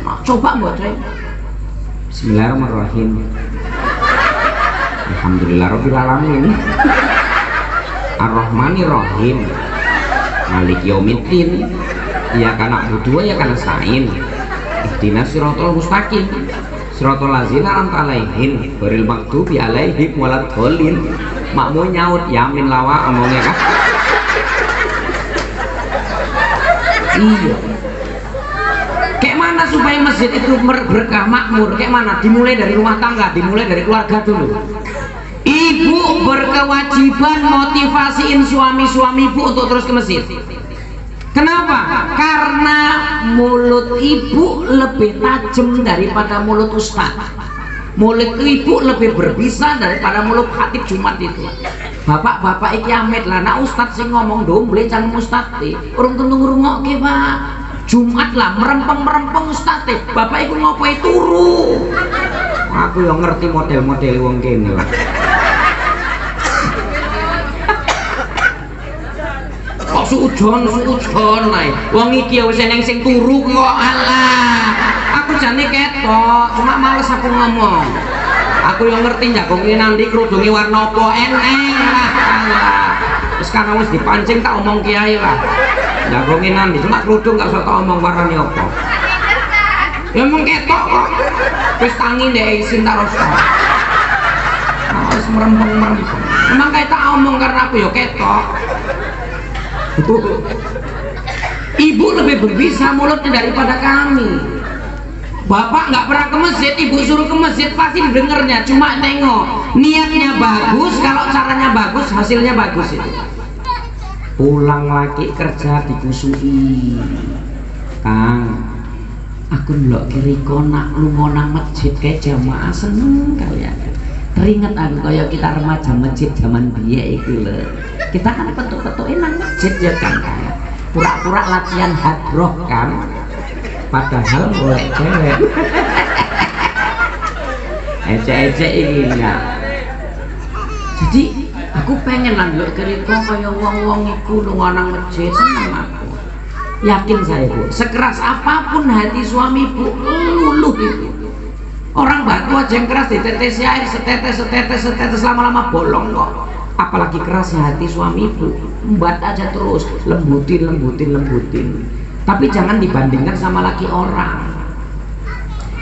Nah, coba baca Bismillahirrahmanirrahim Alhamdulillah Rabbil Alamin Ar-Rahmanirrahim Maliki Yaumiddin Iyyaka na'budu wa iyyaka nasta'in Ihdinas siratal mustaqim siratal ladzina an'amta 'alaihim ghairil maghdubi 'alaihim waladdallin. Makmu nyaut yamin lawa omongnya kan. Iya. Kayak mana supaya masjid itu berkah makmur? Kayak mana? Dimulai dari rumah tangga, dimulai dari keluarga dulu. Ibu berkewajiban motivasiin suami-suami ibu untuk terus ke masjid. Kenapa? Karena mulut ibu lebih tajam daripada mulut ustaz. Mulut ibu lebih berbisa daripada mulut khatib Jumat itu. Bapak-bapak iki amit lah, nak ustaz sing ngomong domble jangan ustaz urung tentu ngrungokke Pak. Jumat lah merempeng ustaz bapak iku ngopo turu. Aku yang ngerti model-model wong kene. Kok suujon ae. Wong iki wis eneng sing turu kok alah. Aku jane ketok, cuma males aku ngomong. Aku yang ngerti jagongi nanti kerudungi warna apa eneng lah. Terus karena wis dipancing tak omong kiai lah. Jagongi nanti cuma kerudung gak usah tak omong warnanya apa. Ya emang ketok kok. Wis tangi ndek isin tak rasa. Wis merempeng. Emang kayak tak omong karena aku ya ketok. Ibu lebih berbisa mulutnya daripada kami. Bapak nggak pernah ke masjid, ibu suruh ke masjid pasti didengarnya. Cuma tengok niatnya bagus, kalau caranya bagus hasilnya bagus itu. Pulang lagi kerja dikusui, Kang. Aku ndelok kiri konak lu nang masjid kayak jamaah seneng kali ya. Teringat aku kayak kita remaja masjid zaman biye itu lho. Kita kan petuk-petukin nang masjid ya kan. Pura-pura latihan hadroh kan. Padahal mulai cewek ecek-ecek ini ya. Jadi aku pengen lanjut keriko kaya wong-wong iku lunga nang masjid seneng aku. Yakin saya Bu, sekeras apapun hati suami Bu luluh itu. Orang batu aja yang keras ditetes air setetes lama-lama bolong kok. Apalagi kerasnya hati suami Bu, embat aja terus, lembutin. Tapi jangan dibandingkan sama laki orang.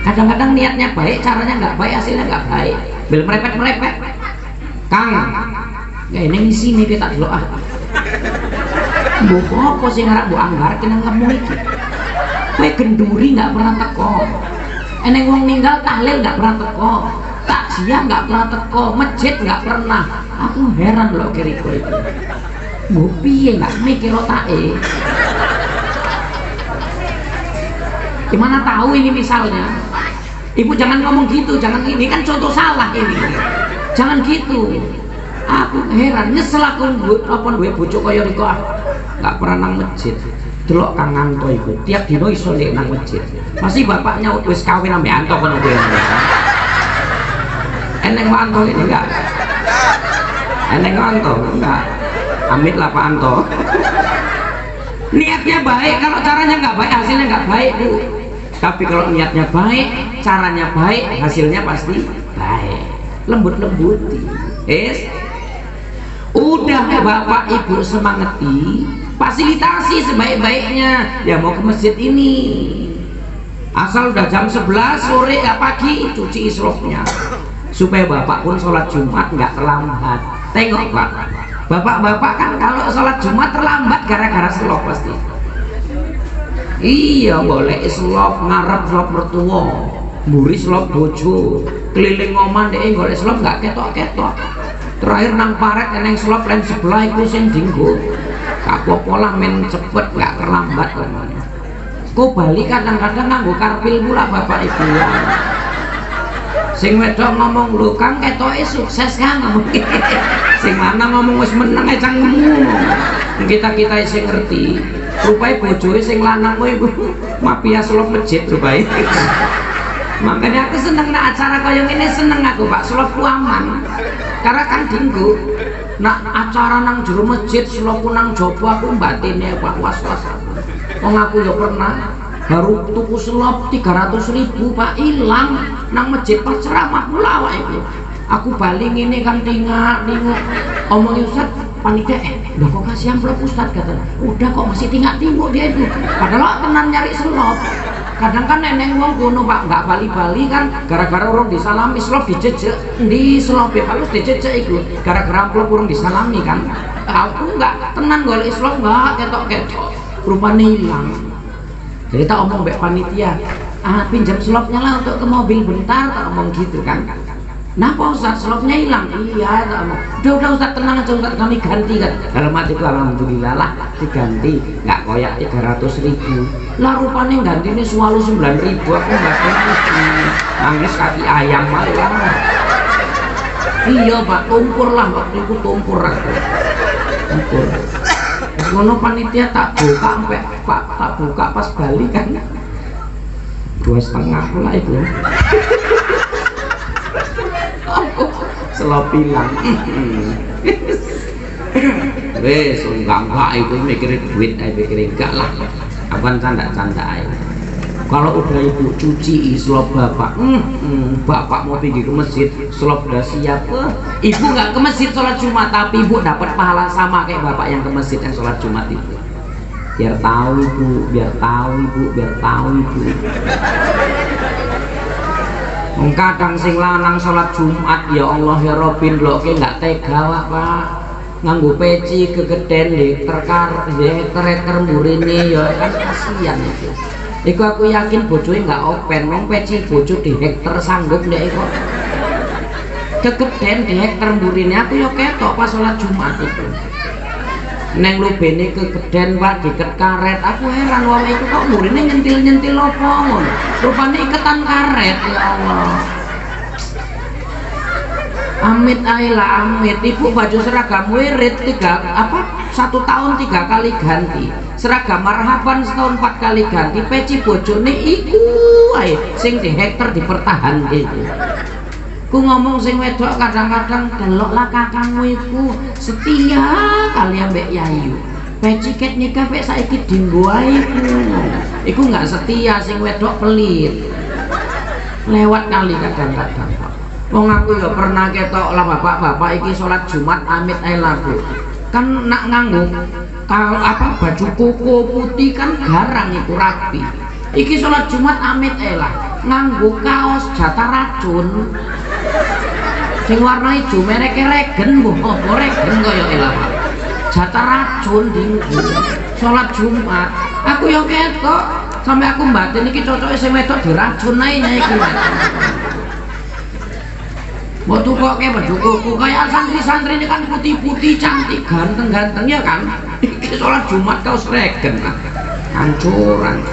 Kadang-kadang niatnya baik, caranya nggak baik, hasilnya nggak baik. Bel merepet. Kang, ya ini ngisi nih kita dulu Bu apa sih ngarap Bu anggar kena ngemu iki. Kowe genduri nggak pernah teko. Eneng wong ninggal tahlil nggak pernah teko. Takziah nggak pernah teko, masjid nggak pernah. Aku heran loh kiriku itu. Bu piye nggak mikir otake. Gimana tahu ini misalnya Ibu jangan ngomong gitu, jangan, ini kan contoh salah ini. Jangan gitu. Aku heran, nyesel aku apa duwe bojo kaya niku. Enggak pernah nang masjid. Delok Kang Anto iku, tiap dino iso ndek nang masjid. Pasti bapaknya wis kawin ambek Anto kono kuwi. Eneng Pak Anto ini enggak? Eneng Anto enggak? Amit lah Pak Anto. Niatnya baik, kalau caranya nggak baik hasilnya nggak baik Bu. Tapi kalau niatnya baik, caranya baik, hasilnya pasti baik. Lembut-lembuti. Udah Bapak Ibu semangati, fasilitasi sebaik-baiknya. Ya mau ke masjid ini, asal udah jam 11 sore ya pagi cuci isrofnya, supaya Bapak pun sholat Jumat nggak terlambat. Tengok Pak, bapak-bapak kan kalau sholat Jumat terlambat gara-gara selop pasti. Iya boleh selop ngarep selop mertua, mburi selop bojo, keliling ngoman deh boleh selop nggak ketok-ketok. Terakhir nang paret eneng selop lain sebelah itu sing dinggo. Kapok pola men cepet nggak terlambat namanya. Kok balik kadang-kadang nganggo karpil pula Bapak Ibu ya. Sing wedok ngomong lho Kang ketoke sukses kan ngomong. Sing mana ngomong wis meneng ae cang ngomong. Kita sing ngerti. Rupae bojoe sing lanang kowe iku mafia selop masjid rupae. Makanya aku seneng nak acara kaya ngene, seneng aku Pak, selopku aman. Karena kan dinggo nak acara nang jero masjid selopku nang jaba aku batine Pak was-was. Wong aku ya pernah baru tuku selop 300.000 Pak, hilang nang masjid pas ceramah pula awake iku. Aku bali ngene kan tingak-tinguk omong Ustaz panitia udah kok kasih amplop Ustaz kata. Udah kok masih tingak-tinguk dia itu. Padahal tenan nyari selop. Kadang kan neneng wong kono Pak nggak bali-bali kan gara-gara orang disalami selop dijejek di selop ya halus dijejek iku gara-gara amplop orang disalami kan. Aku nggak tenan golek selop nggak ketok-ketok rupanya hilang. Jadi tak omong mbak panitia, pinjam selopnya lah untuk ke mobil bentar, tak omong gitu kan. Napa Ustaz selopnya hilang? Iya, tak omong. Udah Ustaz tenang aja Ustaz, kami ganti kan. Dalam hatiku alhamdulillah lah diganti, nggak koyak 300.000. Lah rupanya ganti ini selalu 9.000. Aku nggak ngerti. Nangis kaki ayam malah. Iya Pak, tumpur lah waktu itu tumpur aku. Tumpur. Ngono panitia tak buka sampai Pak tak buka pas balik kan 2,5 pula itu. Aku selop hilang. Wes enggak itu mikirin duit aja mikirin enggak lah. Apaan canda-canda aja. Kalau udah ibu cuci selop bapak, bapak mau pergi ke masjid, selop udah siap. Ibu nggak ke masjid sholat Jumat, tapi ibu dapat pahala sama kayak bapak yang ke masjid yang sholat Jumat itu. Biar tahu ibu, biar tahu ibu, biar tahu ibu. Kadang sing lanang sholat Jumat, ya Allah ya Robin lo kayak nggak tega Pak. Nganggo peci kegeden deh, terkar mburine ya kan kasihan itu. Iku aku yakin bojoe nggak open, wong peci bojo di hektar sanggup ndek kok. Kegeden di hektar mburine aku yo ketok pas sholat Jumat itu. Neng lubene kegeden Pak diket karet, aku heran wong itu kok mburine nyentil-nyentil apa ngono. Rupane iketan karet ya Allah. Amit aila amit, ibu baju seragam wirid 1 tahun 3 kali ganti, seragam marhaban setahun 4 kali ganti, peci bojone iku ae sing di hektar dipertahan gitu. Ku ngomong sing wedok kadang-kadang deloklah kakangmu iku setia kali ambek Yayu. Peci ket nikah pek saiki dinggo ae iku nggak setia, sing wedok pelit. Lewat kali kadang-kadang. Wong aku ya pernah ketok lah bapak-bapak iki sholat Jumat amit ae lagu. Kan nak nganggo baju koko putih kan garang itu rapi. Iki sholat Jumat amit ae lah nganggo kaos jatah racun. Sing warna ijo merek Regen mbok Regen kaya elah. Jatah racun dinggo. Sholat Jumat. Aku yo ketok sampai aku batin iki cocoke sing wedok diracun ae iki. Mau tukok kayak baju koko kayak santri-santri ini kan putih-putih cantik ganteng-ganteng ya kan. Ini sholat Jumat kau Regen hancuran.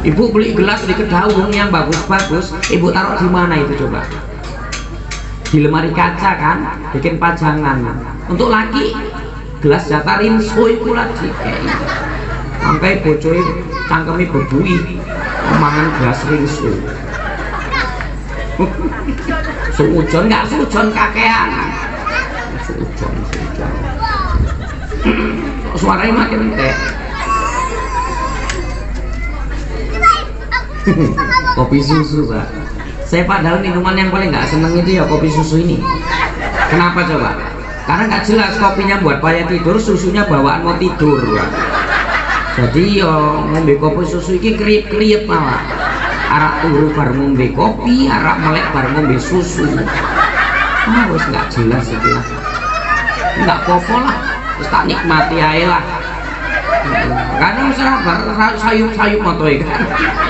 Ibu beli gelas di Kedawung yang bagus-bagus, ibu taruh di mana itu coba? Di lemari kaca kan, bikin pajangan. Untuk laki gelas jatah rinso iku lagi kayak gitu. Sampai bocoi cangkemi bebui mangan gelas rinso. Sujon nggak sujon kakean. Sujon. Suaranya makin entek. Kopi susu, Pak. Saya padahal minuman yang paling nggak seneng itu ya kopi susu ini. Kenapa coba? Karena nggak jelas kopinya buat payah tidur, susunya bawaan mau tidur, Pak. Jadi yo ngombe kopi susu ini kriip-kriip malah. Arak turu bar ngombe kopi, arak melek bar ngombe susu. Wes nggak jelas itu lah. Nggak apa-apa lah, terus tak nikmati aja lah. Kadang serabar sayup-sayup motoy kan.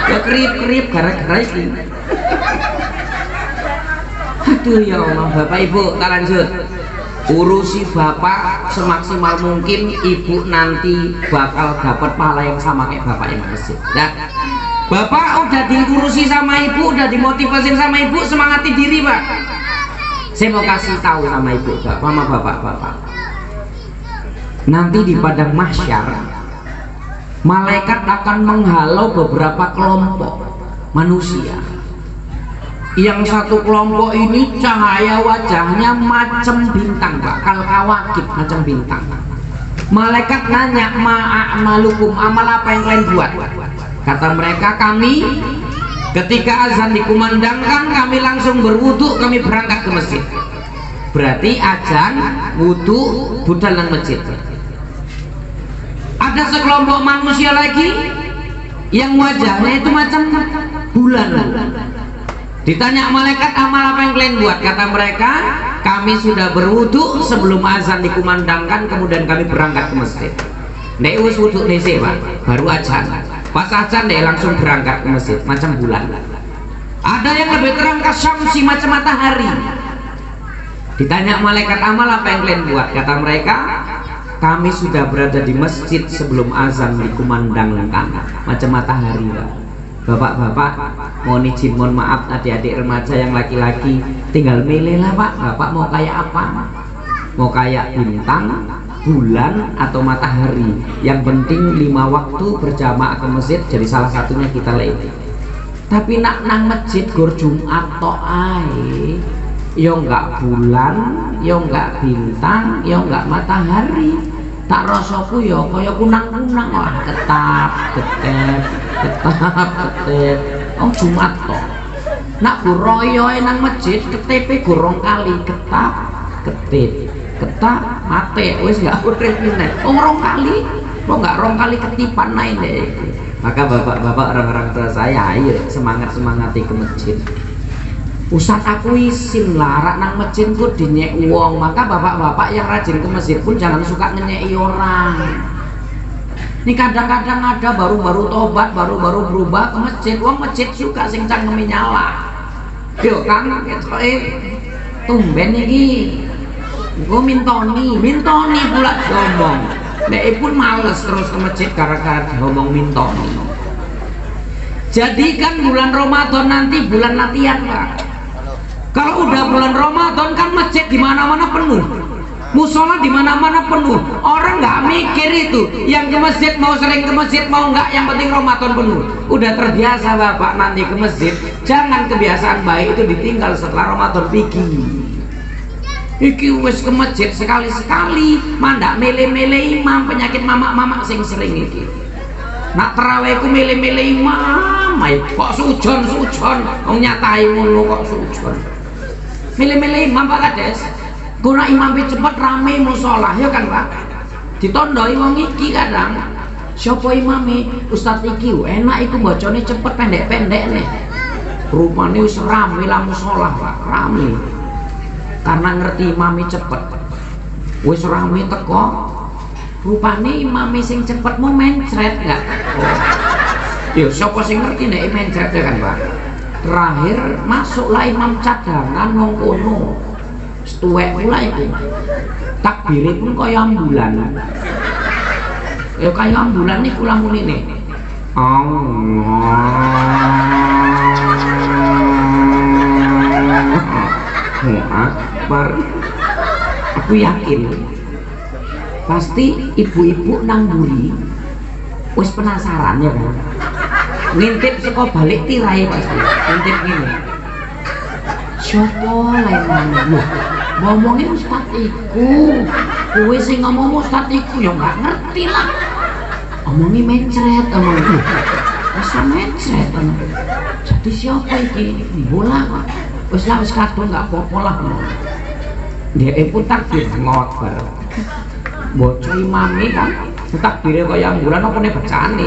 Ya kerip-kerip gara-gara ini. Aduh ya Allah, Bapak Ibu, tak lanjut. Urusi Bapak semaksimal mungkin, Ibu nanti bakal dapat pahala yang sama kayak Bapak yang masjid. Nah, Bapak udah diurusi sama Ibu, udah dimotivasi sama Ibu, semangati diri, Pak. Saya mau kasih tahu sama Ibu, sama Bapak-bapak. Nanti di padang mahsyar, malaikat akan menghalau beberapa kelompok manusia. Yang satu kelompok ini cahaya wajahnya macam bintang, Pak, kal-kawakib macam bintang. Malaikat nanya, ma'amalukum, amal apa yang kalian buat? Kata mereka, kami ketika azan dikumandangkan kami langsung berwudu, kami berangkat ke masjid. Berarti azan, wudu, budal nang masjid. Ada sekelompok manusia lagi yang wajahnya itu macam bulan. Ditanya malaikat, amal apa yang kalian buat? Kata mereka, kami sudah berwudu sebelum azan dikumandangkan, kemudian kami berangkat ke masjid. Nek wis wudu dhisik, Pak, baru azan. Pas azan deh langsung berangkat ke masjid, macam bulan. Ada yang lebih terang kasyamsi, macam matahari. Ditanya malaikat, amal apa yang kalian buat? Kata mereka, kami sudah berada di masjid sebelum azan dikumandangkan, macam matahari, Pak. Bapak-bapak, mohon izin, mohon maaf adik-adik remaja yang laki-laki, tinggal milih lah, Pak. Bapak mau kayak apa? Mau kayak bintang, bulan, atau matahari? Yang penting 5 waktu berjamaah ke masjid, jadi salah satunya kita lewat. Tapi nak nang masjid gur Jumat tok ae, yo enggak bulan, yo enggak bintang, yo enggak matahari. Tak rasaku yo kaya kunang-kunang, wah ketap ketep oh Jumat toh. Nak buroyo nang masjid ketepe gorong kali ketap mate wis gak urip meneh. Rong kali kok gak rong kali ketipan naik deh. Maka bapak-bapak orang-orang tua saya, ayo semangat-semangati ke masjid. Ustaz aku isin larak nang masjid ku dinyek wong. Maka bapak-bapak yang rajin ke masjid pun jangan suka ngenyeki orang. Ini kadang-kadang ada baru-baru tobat, baru-baru berubah ke masjid. Wong masjid suka sing cangkeme nyala. Yo Kang, ketoke tumben iki. Engko mintoni pula ngomong. Nek pun males terus ke masjid gara-gara ngomong mintoni. Jadikan bulan Ramadan nanti bulan latihan, Pak. Kalau udah bulan Ramadan kan masjid di mana-mana penuh, musola di mana-mana penuh. Orang nggak mikir itu, yang ke masjid mau sering ke masjid mau nggak, yang penting Ramadan penuh. Udah terbiasa Bapak nanti ke masjid, jangan kebiasaan baik itu ditinggal setelah Ramadan pergi. Iki wis ke masjid sekali-sekali, mandak mele-mele imam, penyakit mamak-mamak sing sering iki. Nak terawihku mele-mele imam, kok sujon, wong nyatai ngono kok sujon. Mele-mele imam Pak Kades. Guna imam cepet rame musola, ya kan Pak? Ditondoi wong iki kadang. Siapa imame? Ustaz iki enak iku bacane cepet pendek-pendek nih. Rupane wis rame lah musola, Pak, rame. Karena ngerti imame cepet. Wis rame teko. Rupane imame sing cepet mau mencret enggak? Oh. Ya siapa sing ngerti nek mencret ya kan, Pak? Terakhir masuklah imam cadangan wong kono. Tuwek pula itu. Takbire pun kaya ambulan. Ya kaya ambulan niku lamun ini. Allah Akbar. Aku yakin pasti ibu-ibu nang buri wis penasaran ya kan, ngintip saka balik tirai pasti ngintip gini, siapa lain mana loh ngomongin ustad iku, kowe sing ngomong ustad iku ya nggak ngerti lah, omongi mencret omong masa mencret jadi siapa iki bola kok wis lah wis kadung nggak apa-apa lah dia pun takbir ngobar bocah imami kan takbirnya kaya ambulan apa nih bacane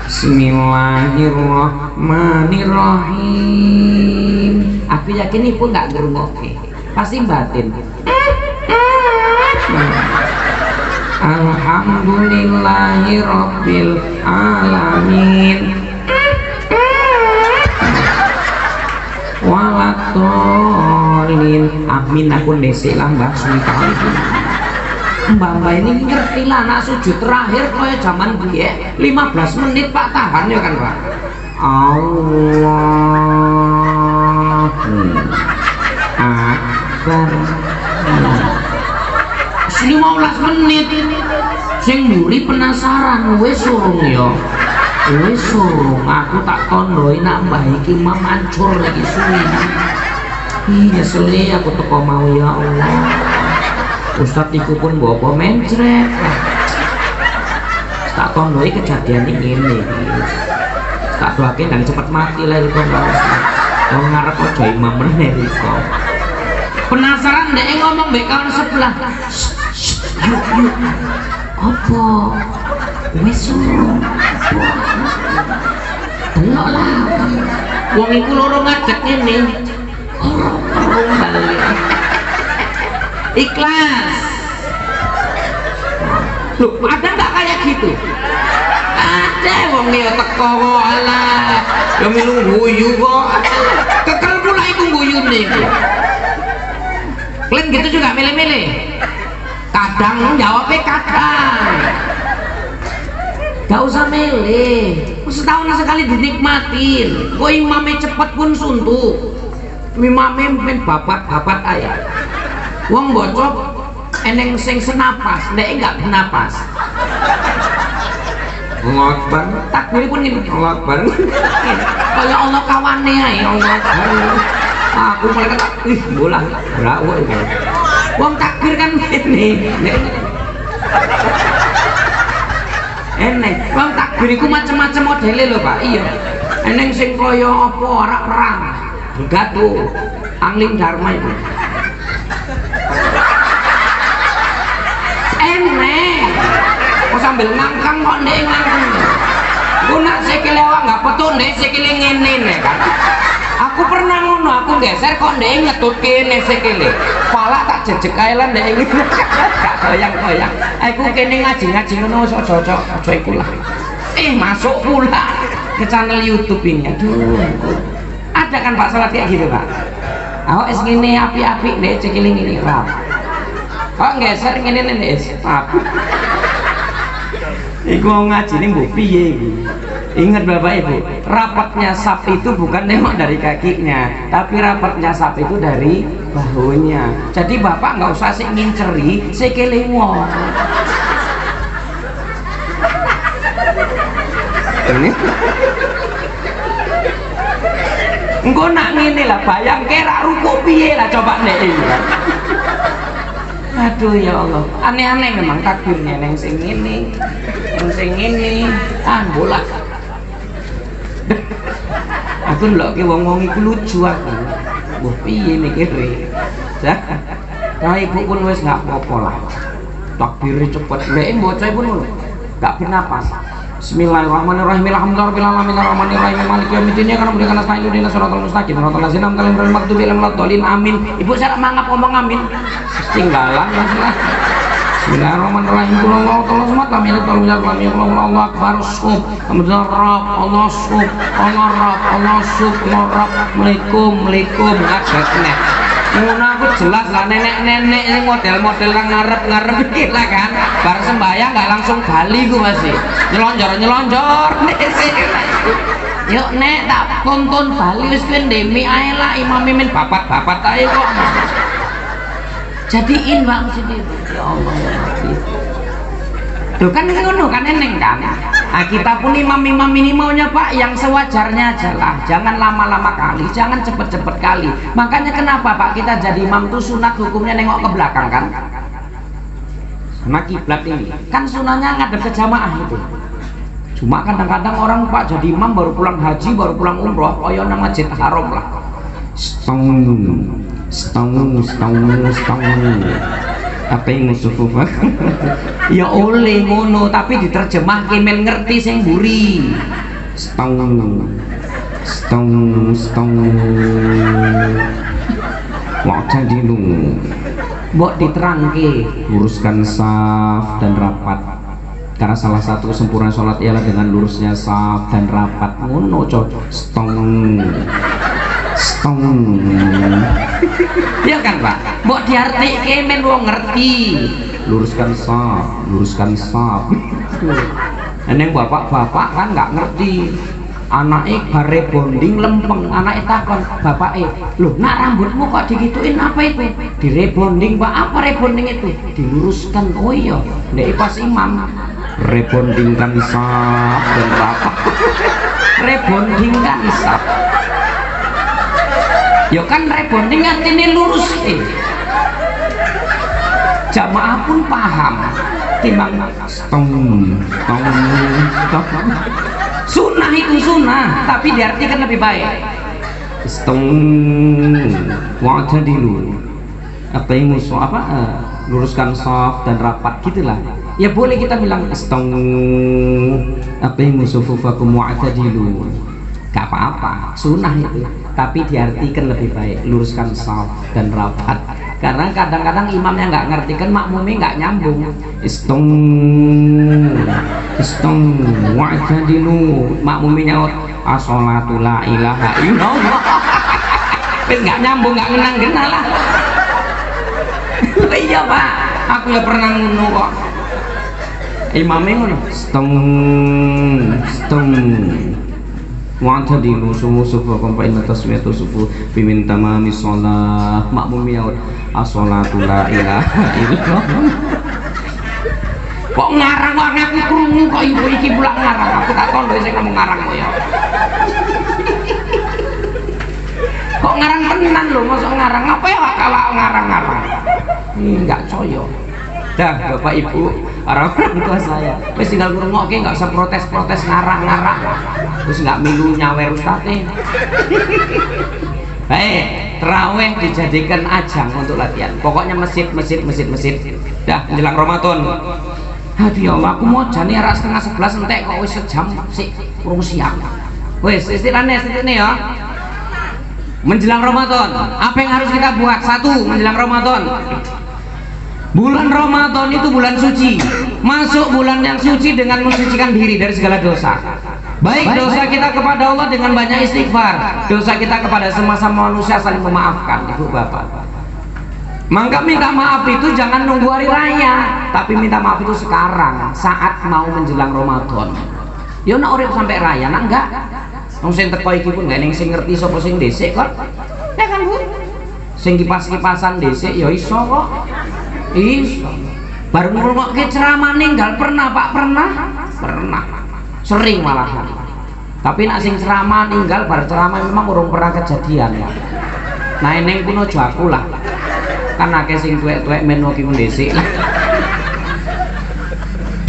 Bismillahirrahmanirrahim. Aku yakin ibu nggak ngerungokke pasti batin Alhamdulillahirabbil alamin walatolin amin. Aku nesek lah Mbak Suwita Mbak ini ngerti lah nak sujud terakhir kaya zaman dia 15 menit Pak tahan ya kan Pak. Allahu Akbar 15 menit sing mburi penasaran wis surung ya wis surung aku tak tondoi nak mbah iki mam ancur lagi suwi nyeseli aku teko mau ya Allah. Ustadz iku pun bawa mencret tak tondoi kejadian ini tak doakin dan cepat mati lah itu kalau ngarep aja imam meneh itu penasaran deh ngomong mbek kawan sebelah yuk apa wis delok lah wong iku loro ngadeg ngene ikhlas. Loh, ada nggak kayak gitu? Ada wong ya teko kok alah. Ya milu guyu kok. Kekel pula iku guyune iku. Kalian gitu juga milih-milih. Kadang jawabnya kadang. Gak usah milih. Setahun sekali dinikmatin. Kok imamnya cepet pun suntuk. Imamnya babat-babat ayah. Wong bocok eneng sing senapas, ndek enggak bernapas. Allah Akbar, takbir pun ini Allah Akbar. Kaya Allah kawane ae Allah Akbar. Aku mulai kata, bola brawo iki. Wong takbir kan ngene. Eneng, wong takbir iku macam-macam modele lho Pak. Iya. Eneng sing kaya apa ora perang. Gaduh, angling dharma itu. Kok sambil ngangkang kok ndek ngangkang aku nak sikile awak nggak petuk ndek sikile ngene nek kan aku pernah ngono aku geser kok ndek ngetut kene sikile pala tak jejek ae lan ndek ngene gak goyang-goyang aku kene ngaji-ngaji ngono ojo-ojo aja iku lah masuk pula ke channel YouTube ini aduh ada kan Pak salat kayak gitu Pak awak es ngene api-api ndek sikile ngene rap kok geser ngene ndek apa iku ngaji ini mbok piye iki. Ingat Bapak Ibu, rapatnya sap itu bukan nengok dari kakinya, tapi rapatnya sap itu dari bahunya. Jadi Bapak nggak usah sik nginceri, sikile wong. Engko nak ngene lah bayang kira rukuk piye lah coba nek iki. Aduh ya Allah, aneh-aneh memang takbirnya yang sing ini, bola. Aku ndelok ki wong-wong iku lucu aku. Mbah piye mikire. Nah ibu pun wis gak apa-apa lah. Takbire cepet, lek bocah pun ngono. Gak bernapas. Bismillahirrahmanirrahim. Alhamdulillahirabbil alamin arrahmanirrahim maliki yaumiddin ya kana bukan nasta'in ihdinas siratal mustaqim siratal ladzina an'amta 'alaihim ghairil maghdubi 'alaihim waladdallin amin. Ibu saya mangap ngomong amin. Tinggalan masalah. Bismillahirrahmanirrahim. Allahu ta'ala semata milat tolong jalan ya Allah akbar sub. Alhamdulillah Rabb Allah sub. Allah sub Rabb Assalamualaikum ngajekne. Ngono aku jelas lah nenek-nenek ini model-model kang ngarep-ngarep iki lah kan. Bar sembahyang enggak langsung bali ku masih. Nyelonjor Yuk nek tak tonton Bali wis kowe ndemi ae lah imam mimin bapat-bapat ae kok. Jadiin Pak mesti ya Allah ya Rabbi. Tuh kan ngono kan eneng kan. Nah, kita pun imam-imam ini maunya Pak yang sewajarnya aja lah, jangan lama-lama kali, jangan cepet-cepet kali. Makanya kenapa Pak kita jadi imam tuh sunat hukumnya nengok ke belakang kan? Sama kiblat ini kan sunahnya ngadep ke jamaah itu. Cuma kadang-kadang orang Pak jadi imam baru pulang haji, baru pulang umroh, koyo nang Masjid Haram lah. Stong apa yang musuh ya oleh ngono tapi diterjemah kemen ngerti sing mburi. Stong wajah dulu mbok diterangke luruskan saf dan rapat karena salah satu kesempurnaan sholat ialah dengan lurusnya saf dan rapat ngono stong ya kan Pak mbok diartike men wong ngerti luruskan saf eneng bapak-bapak kan nggak ngerti anaknya bare bonding lempeng anaknya takon bapaknya loh nak rambutmu kok digituin apa itu di rebonding Pak apa rebonding itu diluruskan oh iya nek pas imam rebondingkan saf dan rapat rebondingkan saf ya kan rebonding artinya lurus jamaah pun paham timbang sunnah itu sunnah tapi diartikan lebih baik wajah dulu apa yang musuh apa luruskan saf dan rapat gitulah ya boleh kita bilang apa yang musuh fufakum wa'tadilu gak apa-apa sunnah itu tapi diartikan lebih baik luruskan saf dan rapat karena kadang-kadang imamnya nggak ngerti kan makmumnya nggak nyambung istong wa'tadilu makmumnya nyaut as-sholatu la ilaha illallah tapi nggak nyambung nggak ngenang-ngenang lah iya Pak aku ya pernah ngono kok imamnya ngono stong wa'ta di musuh-musuh wakompain tasmiyatu subuh bimin tamami sholah makmum yaud as-sholatu la ilaha illallah kok ngarang kok aku krungu kok ibu iki pula ngarang aku tak tondo sing ngomong ngarang kok ya kok ngarang tenan lho mosok ngarang apa ya kalau ngarang-ngarang enggak coyo dah Bapak Ibu orang tua saya wis tinggal ngrungokke enggak usah protes-protes ngarang-ngarang terus enggak milu nyawer ustate baik terawih dijadikan ajang untuk latihan pokoknya masjid dah menjelang Ramadan aduh ya Allah aku mau jane arek setengah 11 entek kok wis sejam sik urung siap wis istilahnya setene ya menjelang Ramadan apa yang harus kita buat satu menjelang Ramadan bulan Ramadan itu bulan suci masuk bulan yang suci dengan mensucikan diri dari segala dosa baik dosa kita kepada Allah dengan banyak istighfar dosa kita kepada sama-sama manusia saling memaafkan ibu bapak maka minta maaf itu jangan nunggu hari raya tapi minta maaf itu sekarang saat mau menjelang Ramadan ya nak urip sampai raya nak enggak wong sing teko iki pun gak ning sing ngerti sapa sing dhisik kok ya kan Bu sing kipas-kipasan dhisik ya iso kok iso baru ngrungokke ceramah ninggal pernah Pak pernah sering malahan tapi nak sing ceramah ninggal bar ceramah memang urung pernah kejadian ya nah eneng kuno jaku lah kan akeh sing tuwek-tuwek men iki ndhisik lah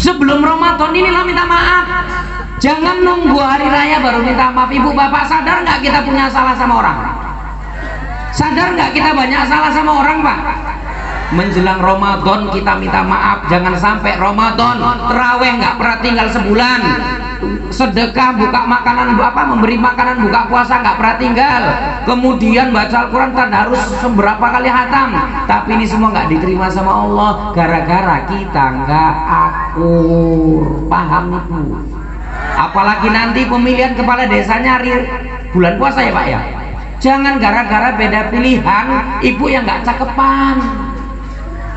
sebelum Ramadan inilah minta maaf jangan nunggu hari raya baru minta maaf ibu bapak sadar nggak kita punya salah sama orang sadar nggak kita banyak salah sama orang Pak menjelang Ramadan kita minta maaf jangan sampai Ramadan terawih nggak pernah tinggal sebulan sedekah buka makanan memberi makanan buka puasa nggak pernah tinggal kemudian baca Al-Quran harus seberapa kali hatam tapi ini semua nggak diterima sama Allah gara-gara kita nggak akur paham itu apalagi nanti pemilihan kepala desanya bulan puasa ya Pak ya jangan gara-gara beda pilihan ibu yang nggak cakepan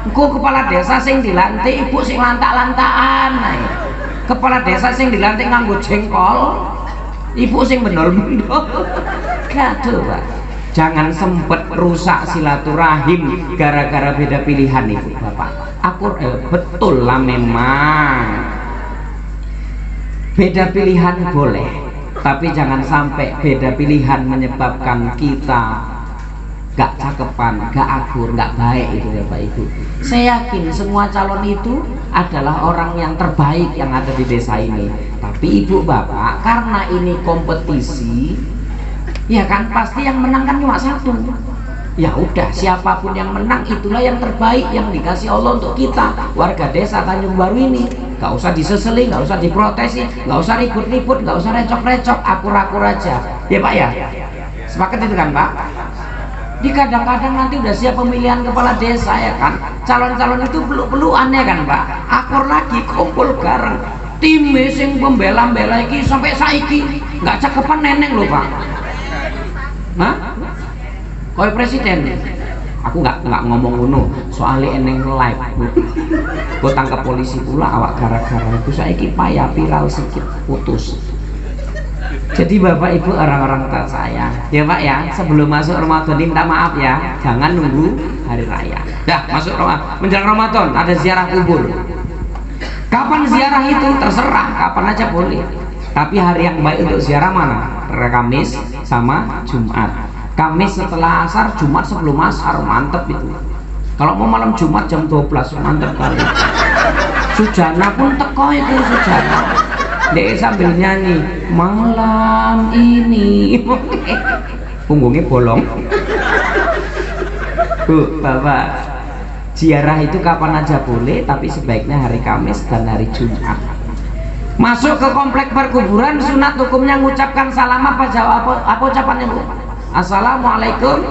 engko kepala desa sing dilantik ibu sing lantak-lantakan kepala desa sing dilantik nganggo jengkol ibu sing benol-benol. Gaduh Pak. Jangan sempet rusak silaturahim gara-gara beda pilihan ibu bapak. Betul lah memang beda pilihan boleh, tapi jangan sampai beda pilihan menyebabkan kita gak cakepan, gak akur, gak baik itu ya Pak Ibu. Saya yakin semua calon itu adalah orang yang terbaik yang ada di desa ini. Tapi ibu bapak, karena ini kompetisi, ya kan pasti yang menang kan cuma satu. Ya udah, siapapun yang menang itulah yang terbaik yang dikasih Allah untuk kita warga desa Tanjung Baru ini. Gak usah diseseli, gak usah diprotesi, gak usah ribut-ribut, gak usah recok-recok, akur-akur aja. Ya Pak ya? Sepakat itu kan Pak? Di kadang-kadang nanti udah siap pemilihan kepala desa ya kan, calon-calon itu peluk-pelukan ya kan Pak, akur lagi, kumpul bareng tim sing pembela-bela iki sampai saiki nggak cakepan neneng loh Pak. Hah? Koi presiden? Aku nggak ngomong ngono, soalnya eneng live gue tangkap polisi pula awak gara-gara itu saiki payah viral sedikit putus. Jadi Bapak Ibu orang-orang tak saya ya Pak ya, sebelum masuk Ramadan minta maaf ya, jangan nunggu hari raya. Dah masuk Ramadan, menjelang Ramadan ada ziarah kubur. Kapan ziarah itu terserah, kapan aja boleh. Tapi hari yang baik untuk ziarah mana? Kamis sama Jumat. Kamis setelah asar, Jumat sebelum asar, mantep itu. Kalau mau malam Jumat jam 12 mantep kali. Sujana pun teko itu Sujana. Dia sambil nyanyi malam ini punggungnya bolong. Bu, Bapak, ziarah itu kapan aja boleh, tapi sebaiknya hari Kamis dan hari Jumat. Masuk ke komplek perkuburan, sunat hukumnya mengucapkan salam apa jawab apa ucapannya Bu? Assalamualaikum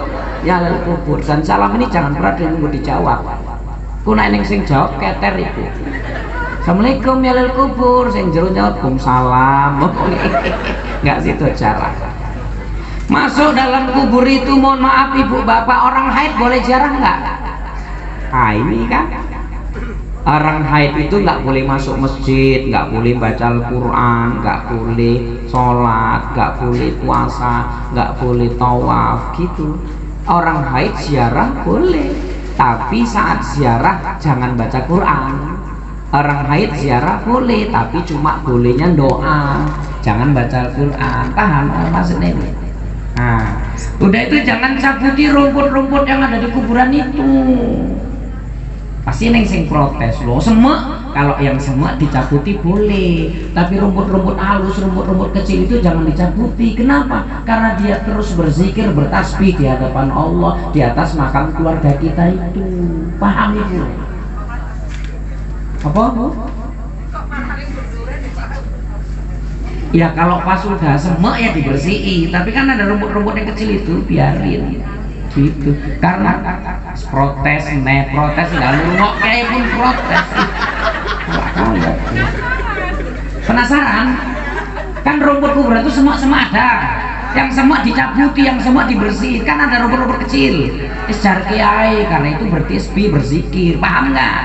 ya lal kubur. Dan salam ini jangan pernah dijawab. Ku nek ning sing jawab keter ibu. Assalamualaikum ya lal kubur, sing jero jawab salam. Enggak situ cara. Masuk dalam kubur itu, mohon maaf ibu bapak, orang haid boleh ziarah enggak? Ah ini kan orang haid itu nggak boleh masuk masjid, nggak boleh baca Al-Quran, nggak boleh sholat, nggak boleh puasa, nggak boleh tawaf gitu. Orang haid ziarah boleh, tapi saat ziarah jangan baca Quran. Orang haid ziarah boleh, tapi cuma bolehnya doa, jangan baca Al-Quran. Paham maksudnya ini? Nah, udah itu jangan cabuti rumput-rumput yang ada di kuburan itu. Pasti neng sing protes loh, semak kalau yang semak dicabuti boleh, tapi rumput-rumput halus, rumput-rumput kecil itu jangan dicabuti. Kenapa? Karena dia terus berzikir, bertasbih di hadapan Allah, di atas makam keluarga kita itu. Paham itu? Apa? Ya kalau pas sudah semak ya dibersihin, tapi kan ada rumput-rumput yang kecil itu biarin. Gitu. Karena protes nggak nungok kayak pun protes. Penasaran kan rumput kuburan itu semua ada, yang semua dicabuti, yang semua dibersihin, kan ada rumput-rumput kecil secara kiai, karena itu bertisbih, berzikir. Paham nggak?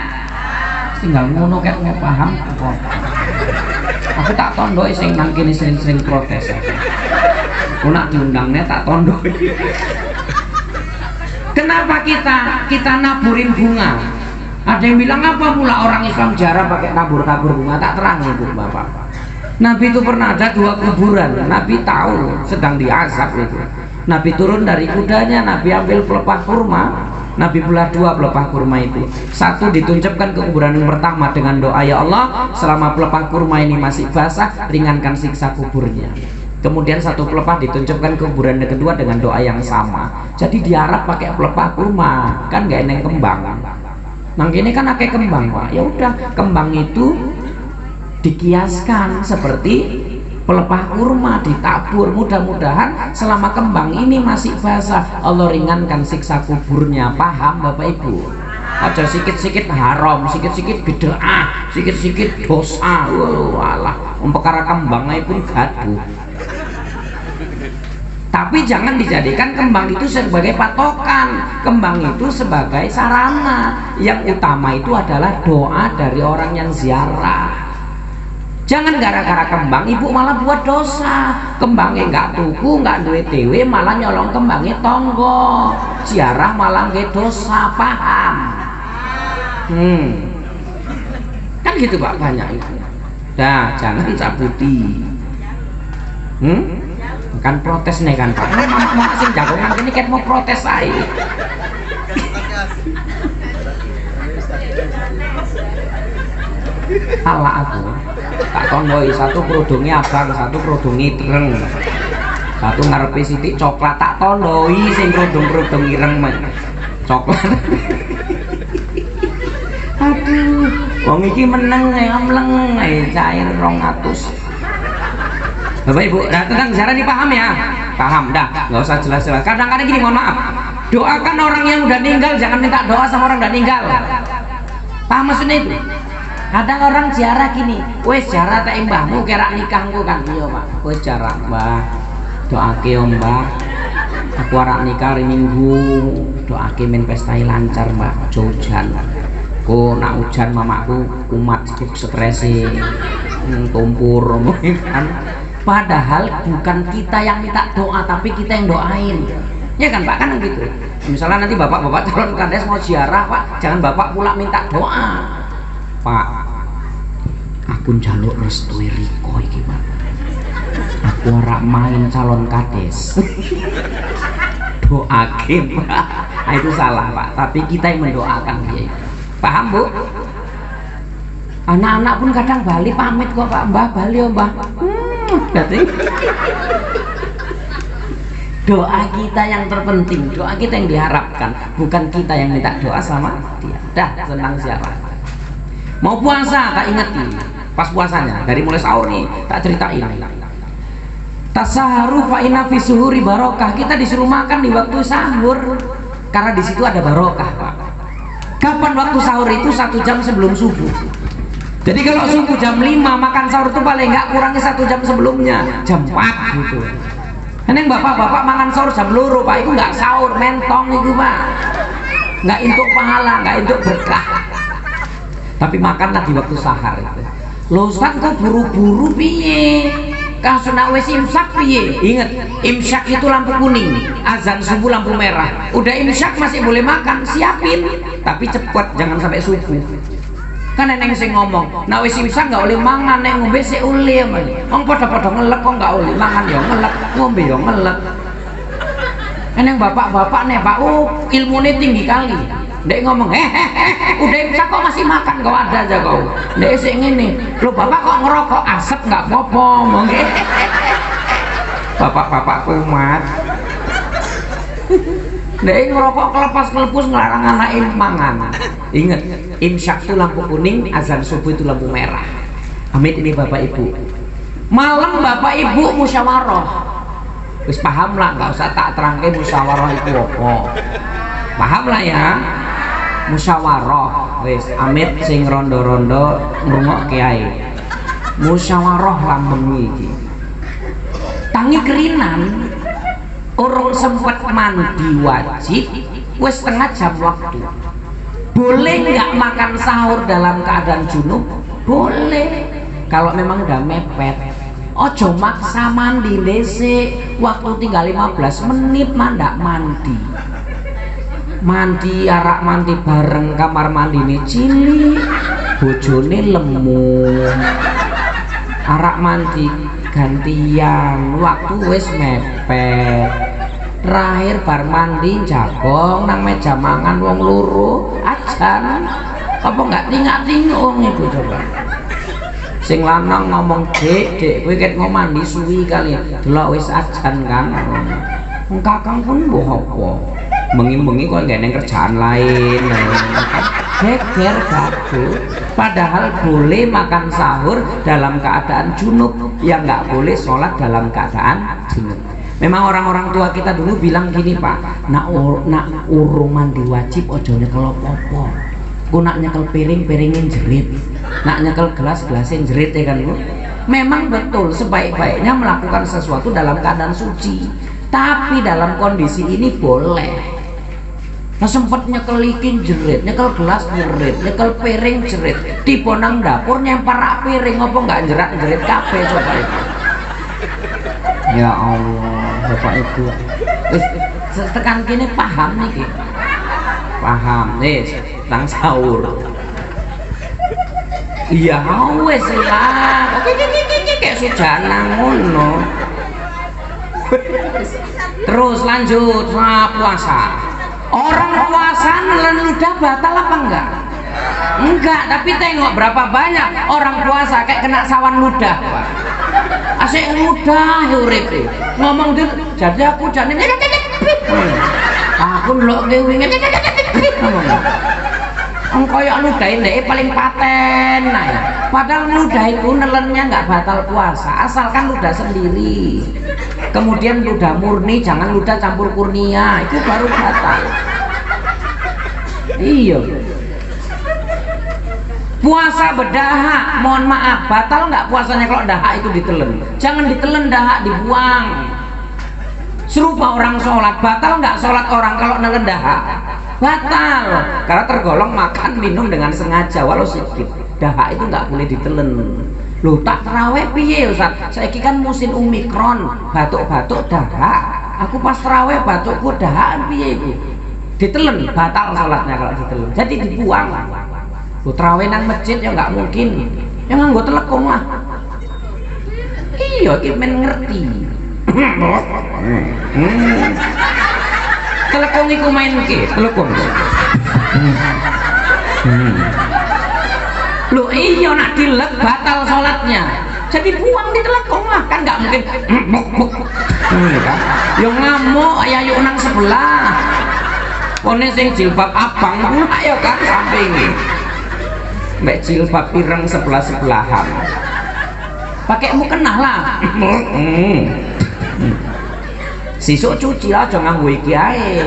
Tinggal ngono kayak nggak paham kok. Aku tak tondoi sing nang kene sering protes. Aku nak diundangnya tak tondoi. Kenapa kita naburin bunga? Ada yang bilang apa pula orang Islam jarang pakai nabur-nabur bunga? Tak terang itu Bapak. Nabi itu pernah ada 2 kuburan. Nabi tahu sedang diazab itu. Nabi turun dari kudanya, Nabi ambil pelepah kurma. Nabi belah 2 pelepah kurma itu. Satu dituncapkan ke kuburan yang pertama dengan doa, ya Allah, selama pelepah kurma ini masih basah, ringankan siksa kuburnya. Kemudian satu pelepah dituncapkan ke kuburan yang kedua dengan doa yang sama. Jadi diharap pakai pelepah kurma, kan nggak eneng kembang. Nang ini kan pakai kembang Pak. Ya udah, kembang itu dikiaskan seperti pelepah kurma ditabur. Mudah-mudahan selama kembang ini masih basah, Allah ringankan siksa kuburnya. Paham Bapak Ibu? Ada sikit-sikit haram, sikit-sikit bid'ah, sikit-sikit dosa. Walah, perkara kembangnya pun gaduh. Tapi jangan dijadikan kembang itu sebagai patokan. Kembang itu sebagai sarana. Yang utama itu adalah doa dari orang yang ziarah. Jangan gara-gara kembang ibu malah buat dosa. Kembangnya nggak tuku, nggak duwe dewe, malah nyolong kembangnya tonggo. Ziarah malah nggak dosa, paham? Kan gitu Pak, banyak itu. Dah, jangan cabuti. Kan protes nih kan Pak. Mama sing jagongan ini kayak mau protes aja. Salah aku. Tak tondoi satu kerudungnya abang, satu kerudungnya ireng. Satu ngarepe sithik coklat tak tondoi sing kerudung ireng men. Coklat. Aduh, wong iki meneng ngamleng cair 200. Bapak Ibu, nah tentang ziarah dipaham ya? Paham, dah, nggak usah jelas-jelas. Kadang-kadang gini, mohon maaf, doakan orang yang udah meninggal, jangan minta doa sama orang udah meninggal. Paham maksudnya itu? Kadang orang ziarah gini, wes ziarah tak mbahmu kira nikahku kan, iya Pak, wes ziarah mbah, doake om mbah, aku arak nikah hari Minggu, doake men pestai lancar mbah, hujan. Kok nak hujan mamaku kumat stresi, tumpur kan. Padahal bukan kita yang minta doa, tapi kita yang doain. Ya kan Pak, kan gitu. Misalnya nanti bapak-bapak calon kades mau ziarah Pak, jangan bapak pula minta doa. Pak, aku njaluk restu Riko iki Pak. Aku ora main calon kades. Doake Pak. Nah, itu salah Pak, tapi kita yang mendoakan dia. Paham Bu? Anak-anak pun kadang bali pamit kok Pak, Mbah bali oh Mbah. Berarti doa kita yang terpenting, doa kita yang diharapkan, bukan kita yang minta doa sama dia. Dah, senang siapa? Mau puasa tak ingat nih, pas puasanya dari mulai sahur nih tak ceritain. Tasaharu fa inna fi suhuri barokah. Kita disuruh makan di waktu sahur karena di situ ada barokah Pak. Kapan waktu sahur itu? 1 jam sebelum subuh. Jadi kalau subuh jam 5 makan sahur itu paling nggak kurangnya 1 jam sebelumnya, jam 4 gitu. Ini bapak-bapak makan sahur jam 2 Pak, itu nggak sahur, mentong itu Pak. Nggak untuk pahala, nggak untuk berkah. Tapi makanlah di waktu sahar itu. Loh Ustaz kok buru-buru piye? Kasus nak wes imsak piye? Ingat, imsak itu lampu kuning, azan subuh lampu merah. Udah imsak masih boleh makan, siapin. Tapi cepat, jangan sampai subuh. Kan neneng sing ngomong, nak wis imsak nggak boleh mangan, nek ngombe sik uli men. Wong padha-padha ngelek kok nggak boleh mangan ya ngelek, ngombe ya ngelek. Neneng bapak-bapak nih Pak, ilmunya tinggi kali. Dek ngomong, udah imsak kok masih makan, kau ada aja kau. Dek sik ngene, lo bapak kok ngerokok asap nggak apa-apa, mungkin. Bapak-bapak kumat. Dek ngerokok kelepas-kelepus ngelarang anak mangan. Ingat, imsak itu lampu kuning, azan subuh itu lampu merah. Amit ini Bapak Ibu. Malam Bapak Ibu musyawarah. Wis paham lah, nggak usah tak terangke musyawarah itu apa. Paham lah ya. Musyawarah. Wis amit sing rondo-rondo ngrungok kiai. Musyawarah lambeng iki. Tangi kerinan. Urung sempet mandi wajib, wis setengah jam waktu. Boleh nggak makan sahur dalam keadaan junub? Boleh. Kalau memang udah mepet. Ojo maksa mandi dese, waktu tinggal 15 menit mandak mandi. Mandi arak mandi bareng kamar mandi ini cilik, bojone lemu. Arak mandi gantian, waktu wis mepet. Terakhir bar mandi jagong nang meja mangan wong loro ajan. Apa enggak tingak-tinguk itu coba. Sing lanang ngomong, "Dek, kowe ket mau mandi suwi kali. Delok wis ajan kan." Wong kakang pun mbok apa. Bengi-bengi kok nggak ada kerjaan lain. Geger gaduh. Padahal boleh makan sahur dalam keadaan junub, yang nggak boleh sholat dalam keadaan junub. Memang orang-orang tua kita dulu bilang gini Pak, nak urung mandi wajib ojo nyekel opo-opo. Ku nak nyekel piring-piringin jerit, nak nyekel gelas-gelasin jerit ya kan Bu. Memang betul sebaik-baiknya melakukan sesuatu dalam keadaan suci, tapi dalam kondisi ini boleh. Nah sempet nyekel ikin jerit, nyekel gelas jerit, nyekel piring jerit, tiba nang dapur nyempar rak piring, apa nggak jerat-jerit kabeh coba itu. Ya Allah, Bapak Ibu. Tekan kini paham nih, paham, tang sahur. Iya wes lah, oke kayak sujana ngono. Terus lanjut puasa. Orang puasa nelen ludah batal apa enggak? Enggak, tapi tengok berapa banyak orang puasa kayak kena sawan ludah. Asik ludah urip. Ngomong dia, jadi aku jane aku ndelok ke wingi koyok ludah ini paling paten. Nah, padahal ludah itu nelennya nggak batal puasa, asalkan ludah sendiri. Kemudian ludah murni, jangan ludah campur kurnia, itu baru batal. Iya. Puasa berdahak, mohon maaf, batal nggak puasanya kalau dahak itu ditelen? Jangan ditelen dahak, dibuang. Serupa orang sholat, batal nggak sholat orang kalau nelen dahak? Batal, karena tergolong makan minum dengan sengaja walau sedikit. Dahak itu nggak boleh ditelen. Loh tak terawih piye Ustaz? Saiki kan musim Omikron, batuk-batuk dahak. Aku pas terawih batukku dahak piye iku? Ditelen, batal salatnya kalau ditelen. Jadi dibuang. Loh terawih nang masjid ya nggak mungkin. Ya nganggo telekung lah. Iya, iki men ngerti. Telekung iku main ke, telekung. Loh iya nak dilek batal sholatnya, jadi buang di telekung lah, kan nggak mungkin yang ngamuk ya yuk nang sebelah kone sing jilbab abang ayo kan samping mbak jilbab pireng sebelah-sebelahan pakai mukena lah. Sisuk cuci aja nganggo iki ae.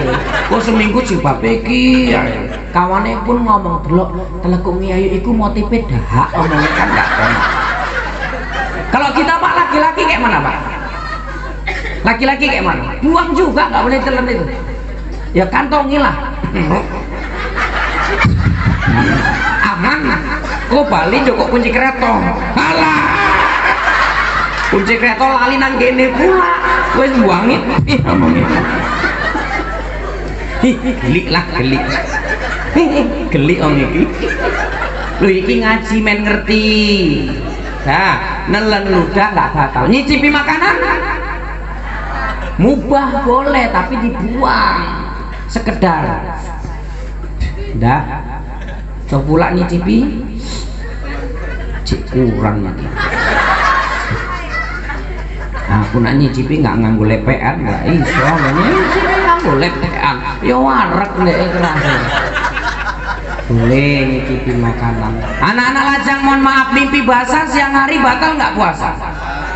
Kok seminggu jilbab iki. Kawane pun ngomong delok telekung ayu iku motife dahak omongnya kan enggak kan. Kalau kita Pak laki-laki kayak mana Pak? Laki-laki kayak mana? Buang juga nggak boleh telan itu. Ya kantongi lah. Aman. Kok Bali Joko kunci kereta. Halah. Kunci kereta lali nang kene pula. Wes buangin, ngomongin. Gelik lah, gelik. Gelik om iki. Lu iki ngaji men ngerti. Nah, nelen ludah nggak batal. Nyicipi makanan mubah boleh tapi dibuang sekedar. Dah, coba pula nyicipi. Cik kurang lagi. Aku nak nyicipi nggak nganggo lepean nggak iso nyicipi nganggo lepean ya warak nek terakhir boleh nyicipi makanan. Anak-anak lajang mohon maaf mimpi basah siang hari batal nggak puasa?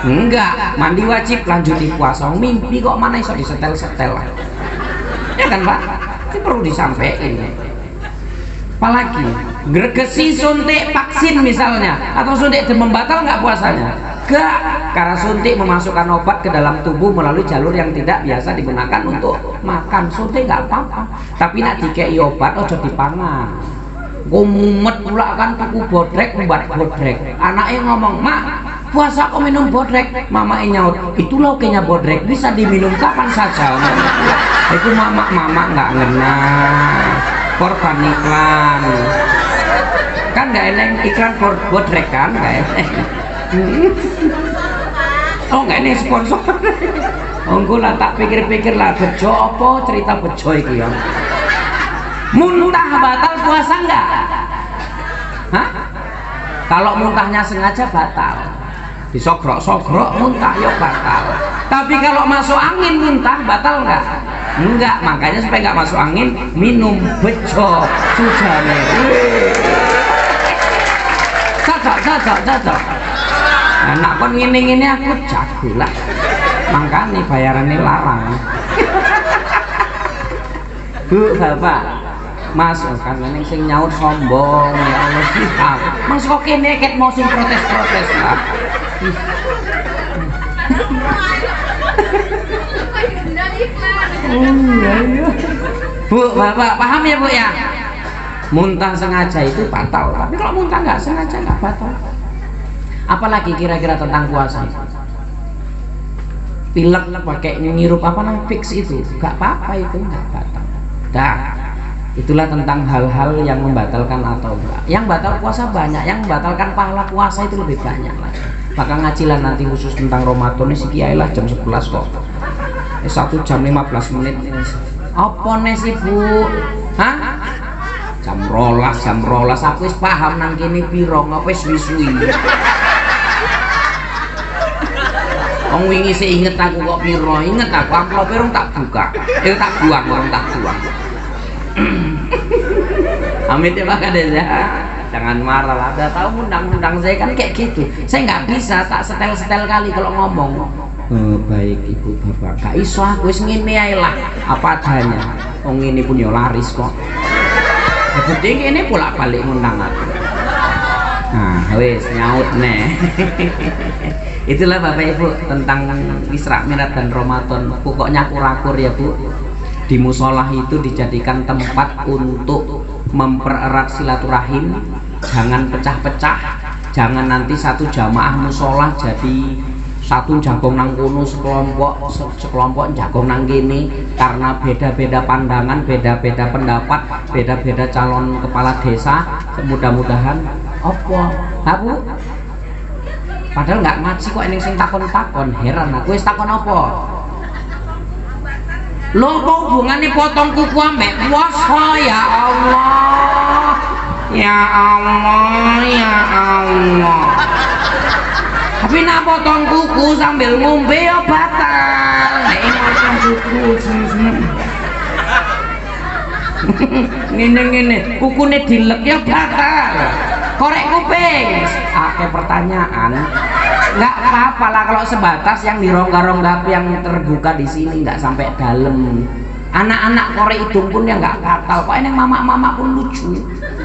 Enggak, mandi wajib lanjuti puasa. Mimpi kok mana iso disetel-setel ya kan Pak, ini perlu disampaikan. Apalagi gregesi suntik vaksin misalnya atau suntik demam batal nggak puasanya? Enggak, karena suntik memasukkan obat ke dalam tubuh melalui jalur yang tidak biasa digunakan untuk makan. Suntik nggak apa-apa, tapi nak dikei obat ojo dipangan. Gue mumet pula kan tuku bodrek membuat bodrek. Anaknya ngomong, mak puasa kok minum bodrek? Mama nyaut, itu lauknya bodrek bisa diminum kapan saja. Itu mama nggak ngena korban iklan. Kan nggak enak iklan bodrek kan nggak enak. Oh nggak ini sponsor. Onggo lah tak pikir-pikir lah bejo apa cerita bejo itu ya. Muntah batal puasa enggak? Hah? Kalau muntahnya sengaja batal. Disogrok-sogrok muntah ya batal. Tapi kalau masuk angin muntah batal enggak? Enggak, makanya supaya enggak masuk angin minum bejo sujane. Cocok. Anak kon ngene-ngene aku jago lah. Makanya bayarannya larang. Bu, Bapak, Mas, kan ini sing nyaut sombong ya Allah siap. Mas kok kene ket mau sing protes-protes lah. Oh iya. Bu, Bapak paham ya Bu ya? Muntah sengaja itu batal, tapi kalau muntah nggak sengaja nggak batal. Apalagi kira-kira tentang puasa? Pilek pakai nyirup apa nang fix itu, nggak apa-apa, itu nggak batal. Dah, itulah tentang hal-hal yang membatalkan atau enggak. Yang batal puasa banyak, yang membatalkan pahala puasa itu lebih banyak lagi. Maka ngajilan nanti khusus tentang Ramadan ini kiai lah jam 11 kok. 1 jam 15 menit. Apa nih sih Bu? Hah? Jam rolas aku wis paham nang kene piro ngopo wis suwi-suwi. Wong wingi sik inget aku kok piro, inget aku amplop rong tak buka. Tak buang. Amit ya Pak Kades ya. Jangan marah lah. Udah tahu undang-undang saya kan kayak gitu. Saya nggak bisa tak setel kali kalau ngomong. Baik Ibu Bapak. Gak iso aku wis ngene ae lah apa adanya. Wong ini pun yo laris kok. Bukti ini bolak-balik ngundang aku. Nah, wes nyaut nih. Itulah Bapak Ibu tentang Isra Mi'raj dan Ramadan. Pokoknya kurakur ya Bu. Di musola itu dijadikan tempat untuk mempererat silaturahim. Jangan pecah-pecah. Jangan nanti satu jamaah musola jadi satu jagong nang kono, sekelompok jagong nang kene, karena beda-beda pandangan, beda-beda pendapat, beda-beda calon kepala desa. Mudah-mudahan apa? Bu? Padahal nggak ngaji kok ini sing takon-takon, heran aku. Wis takon apa? Lho kok hubungannya potong kuku ambek puasa? Ya Allah, ya Allah, ya Allah. Tapi nak potong kuku sambil ngombe ya batal. Nek potong kuku ngene kukune dilek ya batal. Korek kuping. Akeh pertanyaan. Nggak apa-apa lah kalau sebatas yang di rongga-rongga yang terbuka di sini, nggak sampai dalam. Anak-anak korek hidung pun ya nggak batal. Kok ini mama-mama pun lucu.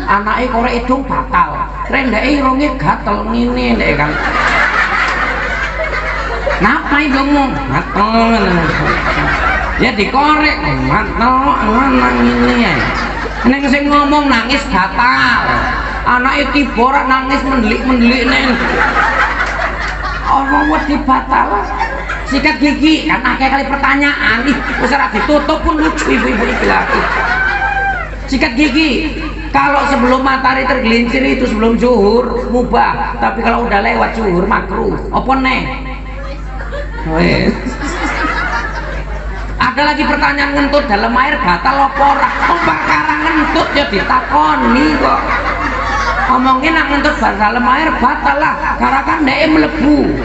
Anaknya korek hidung batal. Rendeke irunge gatel ngene ndek kan. Napa hidungmu? Gatel. Ya dikorek gatel nang ngene ya. Nek sing ngomong nangis batal. Anake tiba nangis mendelik-mendelik nen. Orang wedi batal. Sikat gigi kan akeh kali pertanyaan. Wis ora ditutup pun lucu ibu-ibu iki lagi. Sikat gigi. Kalau sebelum matahari tergelincir itu sebelum zuhur mubah, tapi kalau udah lewat zuhur makruh. Apa neh? Wes. Ada lagi pertanyaan ngentut dalam air batal apa ora? Perkara ngentut ya ditakoni kok. Ngomongin nak ngentut dalam air batal lah, karena kan dia melebu.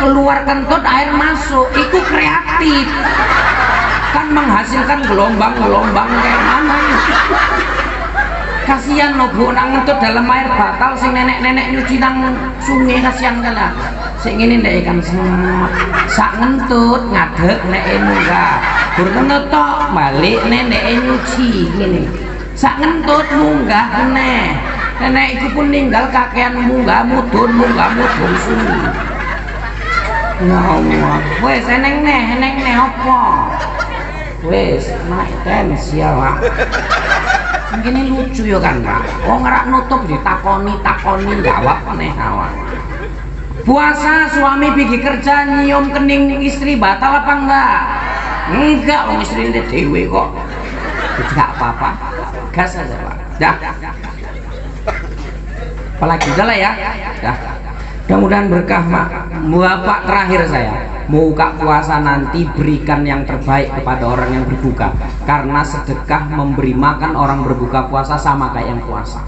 Keluar kentut air masuk, itu kreatif. Kan menghasilkan gelombang-gelombang kayak mana? Kasihan nobo nak ngentut dalam air batal, sing nenek-nenek nyuci nang sungai kasihan kala. Sing ini ndek ikan sak ngentut ngadeg nek munggah. Gur tok balik nenek nyuci gini. Sak ngentut munggah neh. Nenek itu pun ninggal kakean munggah mudun sunyi. Ya Allah, wes eneng neh apa? Wes naik tensi ya Pak. Ini lucu ya kan Pak. Oh ngerak nutup ditakoni jawab neh awak. Puasa suami pergi kerja nyium kening istri batal apa enggak? Enggak, wong istri ini dewe kok. Enggak apa-apa. Gas aja Pak. Dah. Apalagi udah lah ya. Dah. Mudah-mudahan berkah Pak. Bapak terakhir saya mau buka puasa nanti berikan yang terbaik kepada orang yang berbuka, karena sedekah memberi makan orang berbuka puasa sama kayak yang puasa.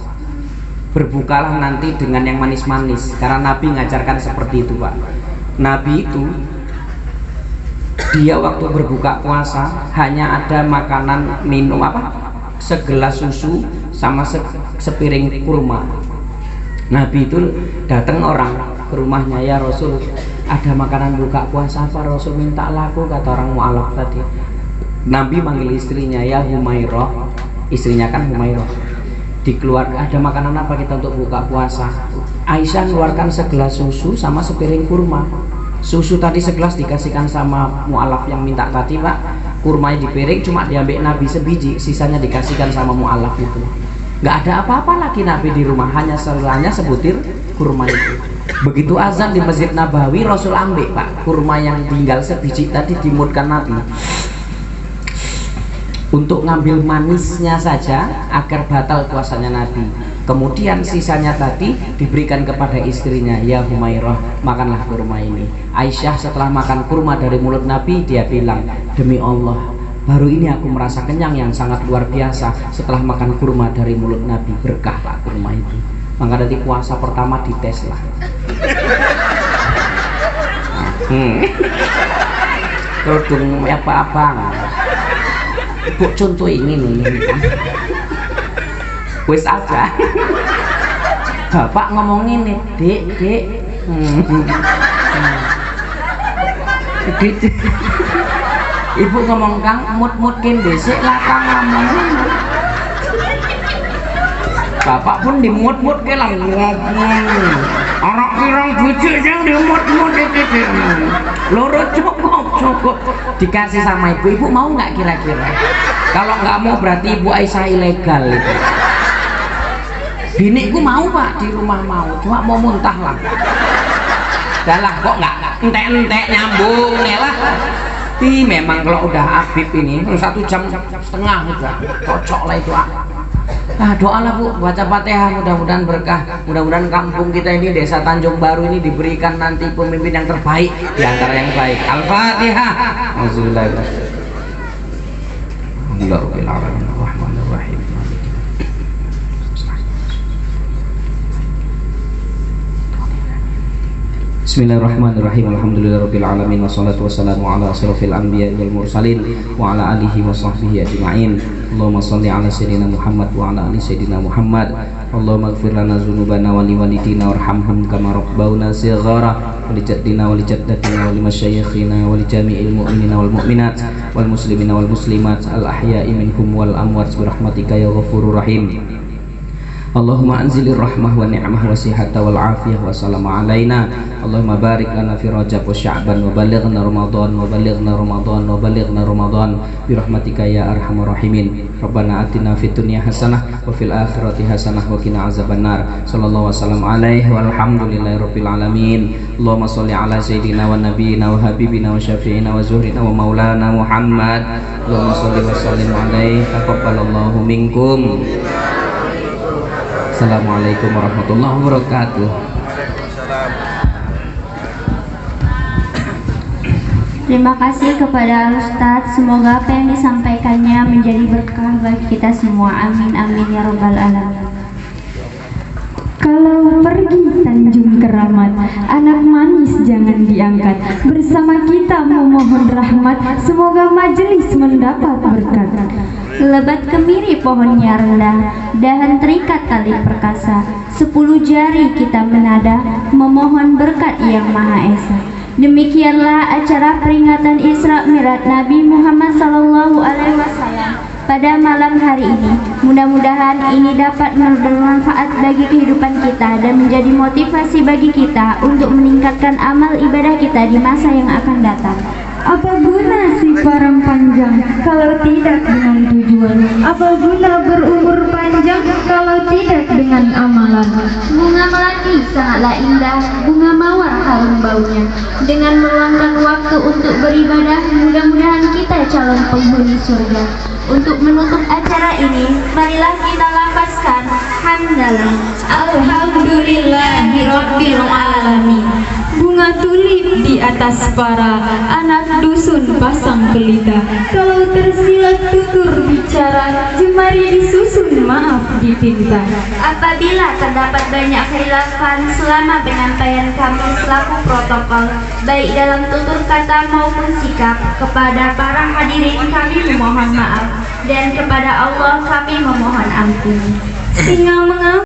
Berbukalah nanti dengan yang manis-manis, karena Nabi ngajarkan seperti itu Pak. Nabi itu dia waktu berbuka puasa hanya ada makanan minum segelas susu sama sepiring kurma. Nabi itu datang orang ke rumahnya, ya Rasul ada makanan buka puasa apa? Rasul minta laku, kata orang mu'alaf tadi. Nabi manggil istrinya, ya Humairah, istrinya kan Humairah, dikeluar ada makanan apa kita untuk buka puasa? Aisyah mengeluarkan segelas susu sama sepiring kurma. Susu tadi segelas dikasihkan sama mu'alaf yang minta tadi Pak. kurmanya di piring cuma diambil Nabi sebiji, sisanya dikasihkan sama mu'alaf itu. Nggak ada apa-apa lagi Nabi di rumah, hanya sebutir kurma itu. Begitu azan di Masjid Nabawi, Rasul ambil Pak kurma yang tinggal sebiji tadi, dimutkan Nabi untuk ngambil manisnya saja agar batal puasanya Nabi. Kemudian sisanya tadi diberikan kepada istrinya, ya Humairah, makanlah kurma ini. Aisyah setelah makan kurma dari mulut Nabi, dia bilang, demi Allah, baru ini aku merasa kenyang yang sangat luar biasa setelah makan kurma dari mulut Nabi. Berkah kurma itu. Maka nanti puasa pertama dites lah. Kerudung apa-apa. Kok contoh ini nih kan? Wis aja. Bapak ngomongin nih, Dek. Ibu ngomong Kang, mut-mutkin besok lah Kang ngomongin. Bapak pun dimut-mut ke lah ngomong. Orang pirang bujuk yang dimut-mut itu. Loro cukup dikasih sama ibu. Ibu mau nggak kira-kira? Kalau nggak mau berarti Ibu Aisyah ilegal itu. Biniku mau Pak, di rumah mau, cuma mau muntah lah. Dalah kok nggak entek-entek nyambung ya lah. Memang kalau udah Habib ini 1 jam setengah udah cocok lah itu. Doalah Bu, baca Fatihah, mudah-mudahan berkah. Mudah-mudahan kampung kita ini, Desa Tanjung Baru ini diberikan nanti pemimpin yang terbaik di antara yang baik. Al-Fatihah. Bismillahirrahmanirrahim. Bismillahirrahmanirrahim. Alhamdulillahirabbil alamin wassalatu wassalamu ala asyrofil anbiya'i wal mursalin wa ala alihi wa sahbihi ajma'in. Allahumma shalli ala sayyidina Muhammad wa ala ali sayyidina Muhammad. Allahumma ighfir lana dzunubana wa liwalidina warhamhum kama rabbawna shighara wa li jaddina wa li jaddatina wa li masyayikhina wa li jami'il mu'minina wal mu'minat wal muslimina wal muslimat al ahya'i minhum wal amwat bi rahmatika ya ghafurur rahim. Allahumma anzilir rahmah wa ni'mah wa sihata wal afiyah wa salama alaina. Allahumma barik lana fi Rajab wa Sya'ban wa balighna Ramadan wa balighna Ramadan wa balighna Ramadan bi rahmatika ya arhamar rahimin. Rabbana atina fid dunya hasanah wa fil akhirati hasanah wa qina azabannar. Sallallahu wasallam alaihi walhamdulillahi rabbil alamin. Allahumma shalli ala sayyidina wa nabiyyina wa habibina wa syafi'ina wa zuhrina wa maulana Muhammad. Allahumma shalli wa sallim alaihi taqabbalallahu minkum. Assalamualaikum warahmatullahi wabarakatuh.
Terima kasih kepada Ustadz. Semoga apa yang disampaikannya menjadi berkah bagi kita semua. Amin amin ya rabbal alamin. Kalau pergi Tanjung Keramat, anak manis jangan diangkat. Bersama kita memohon rahmat, semoga majelis mendapat berkat. Lebat kemiri pohonnya rendah, dahan terikat tali perkasa. 10 jari kita menada, memohon berkat yang Maha Esa. Demikianlah acara peringatan Isra Mi'raj Nabi Muhammad SAW pada malam hari ini. Mudah-mudahan ini dapat bermanfaat bagi kehidupan kita dan menjadi motivasi bagi kita untuk meningkatkan amal ibadah kita di masa yang akan datang. Apa guna si parang panjang kalau tidak dengan tujuan? Apa guna berumur panjang kalau tidak dengan amalan? Bunga melati sangatlah indah, bunga mawar harum baunya. Dengan meluangkan waktu untuk beribadah, mudah-mudahan kita calon penghuni surga. Untuk menutup acara ini, marilah kita lafazkan hamdalah alhamdulillahirabbil alamin. Bunga tulip di atas para anak dusun pasang pelita. Kalau tersilat tutur bicara, jemari disusun maaf ditinta. Apabila terdapat banyak khilafan selama penyampaian kami selaku protokol, baik dalam tutur kata maupun sikap, kepada para hadirin kami memohon maaf dan kepada Allah kami memohon ampun. Tinggal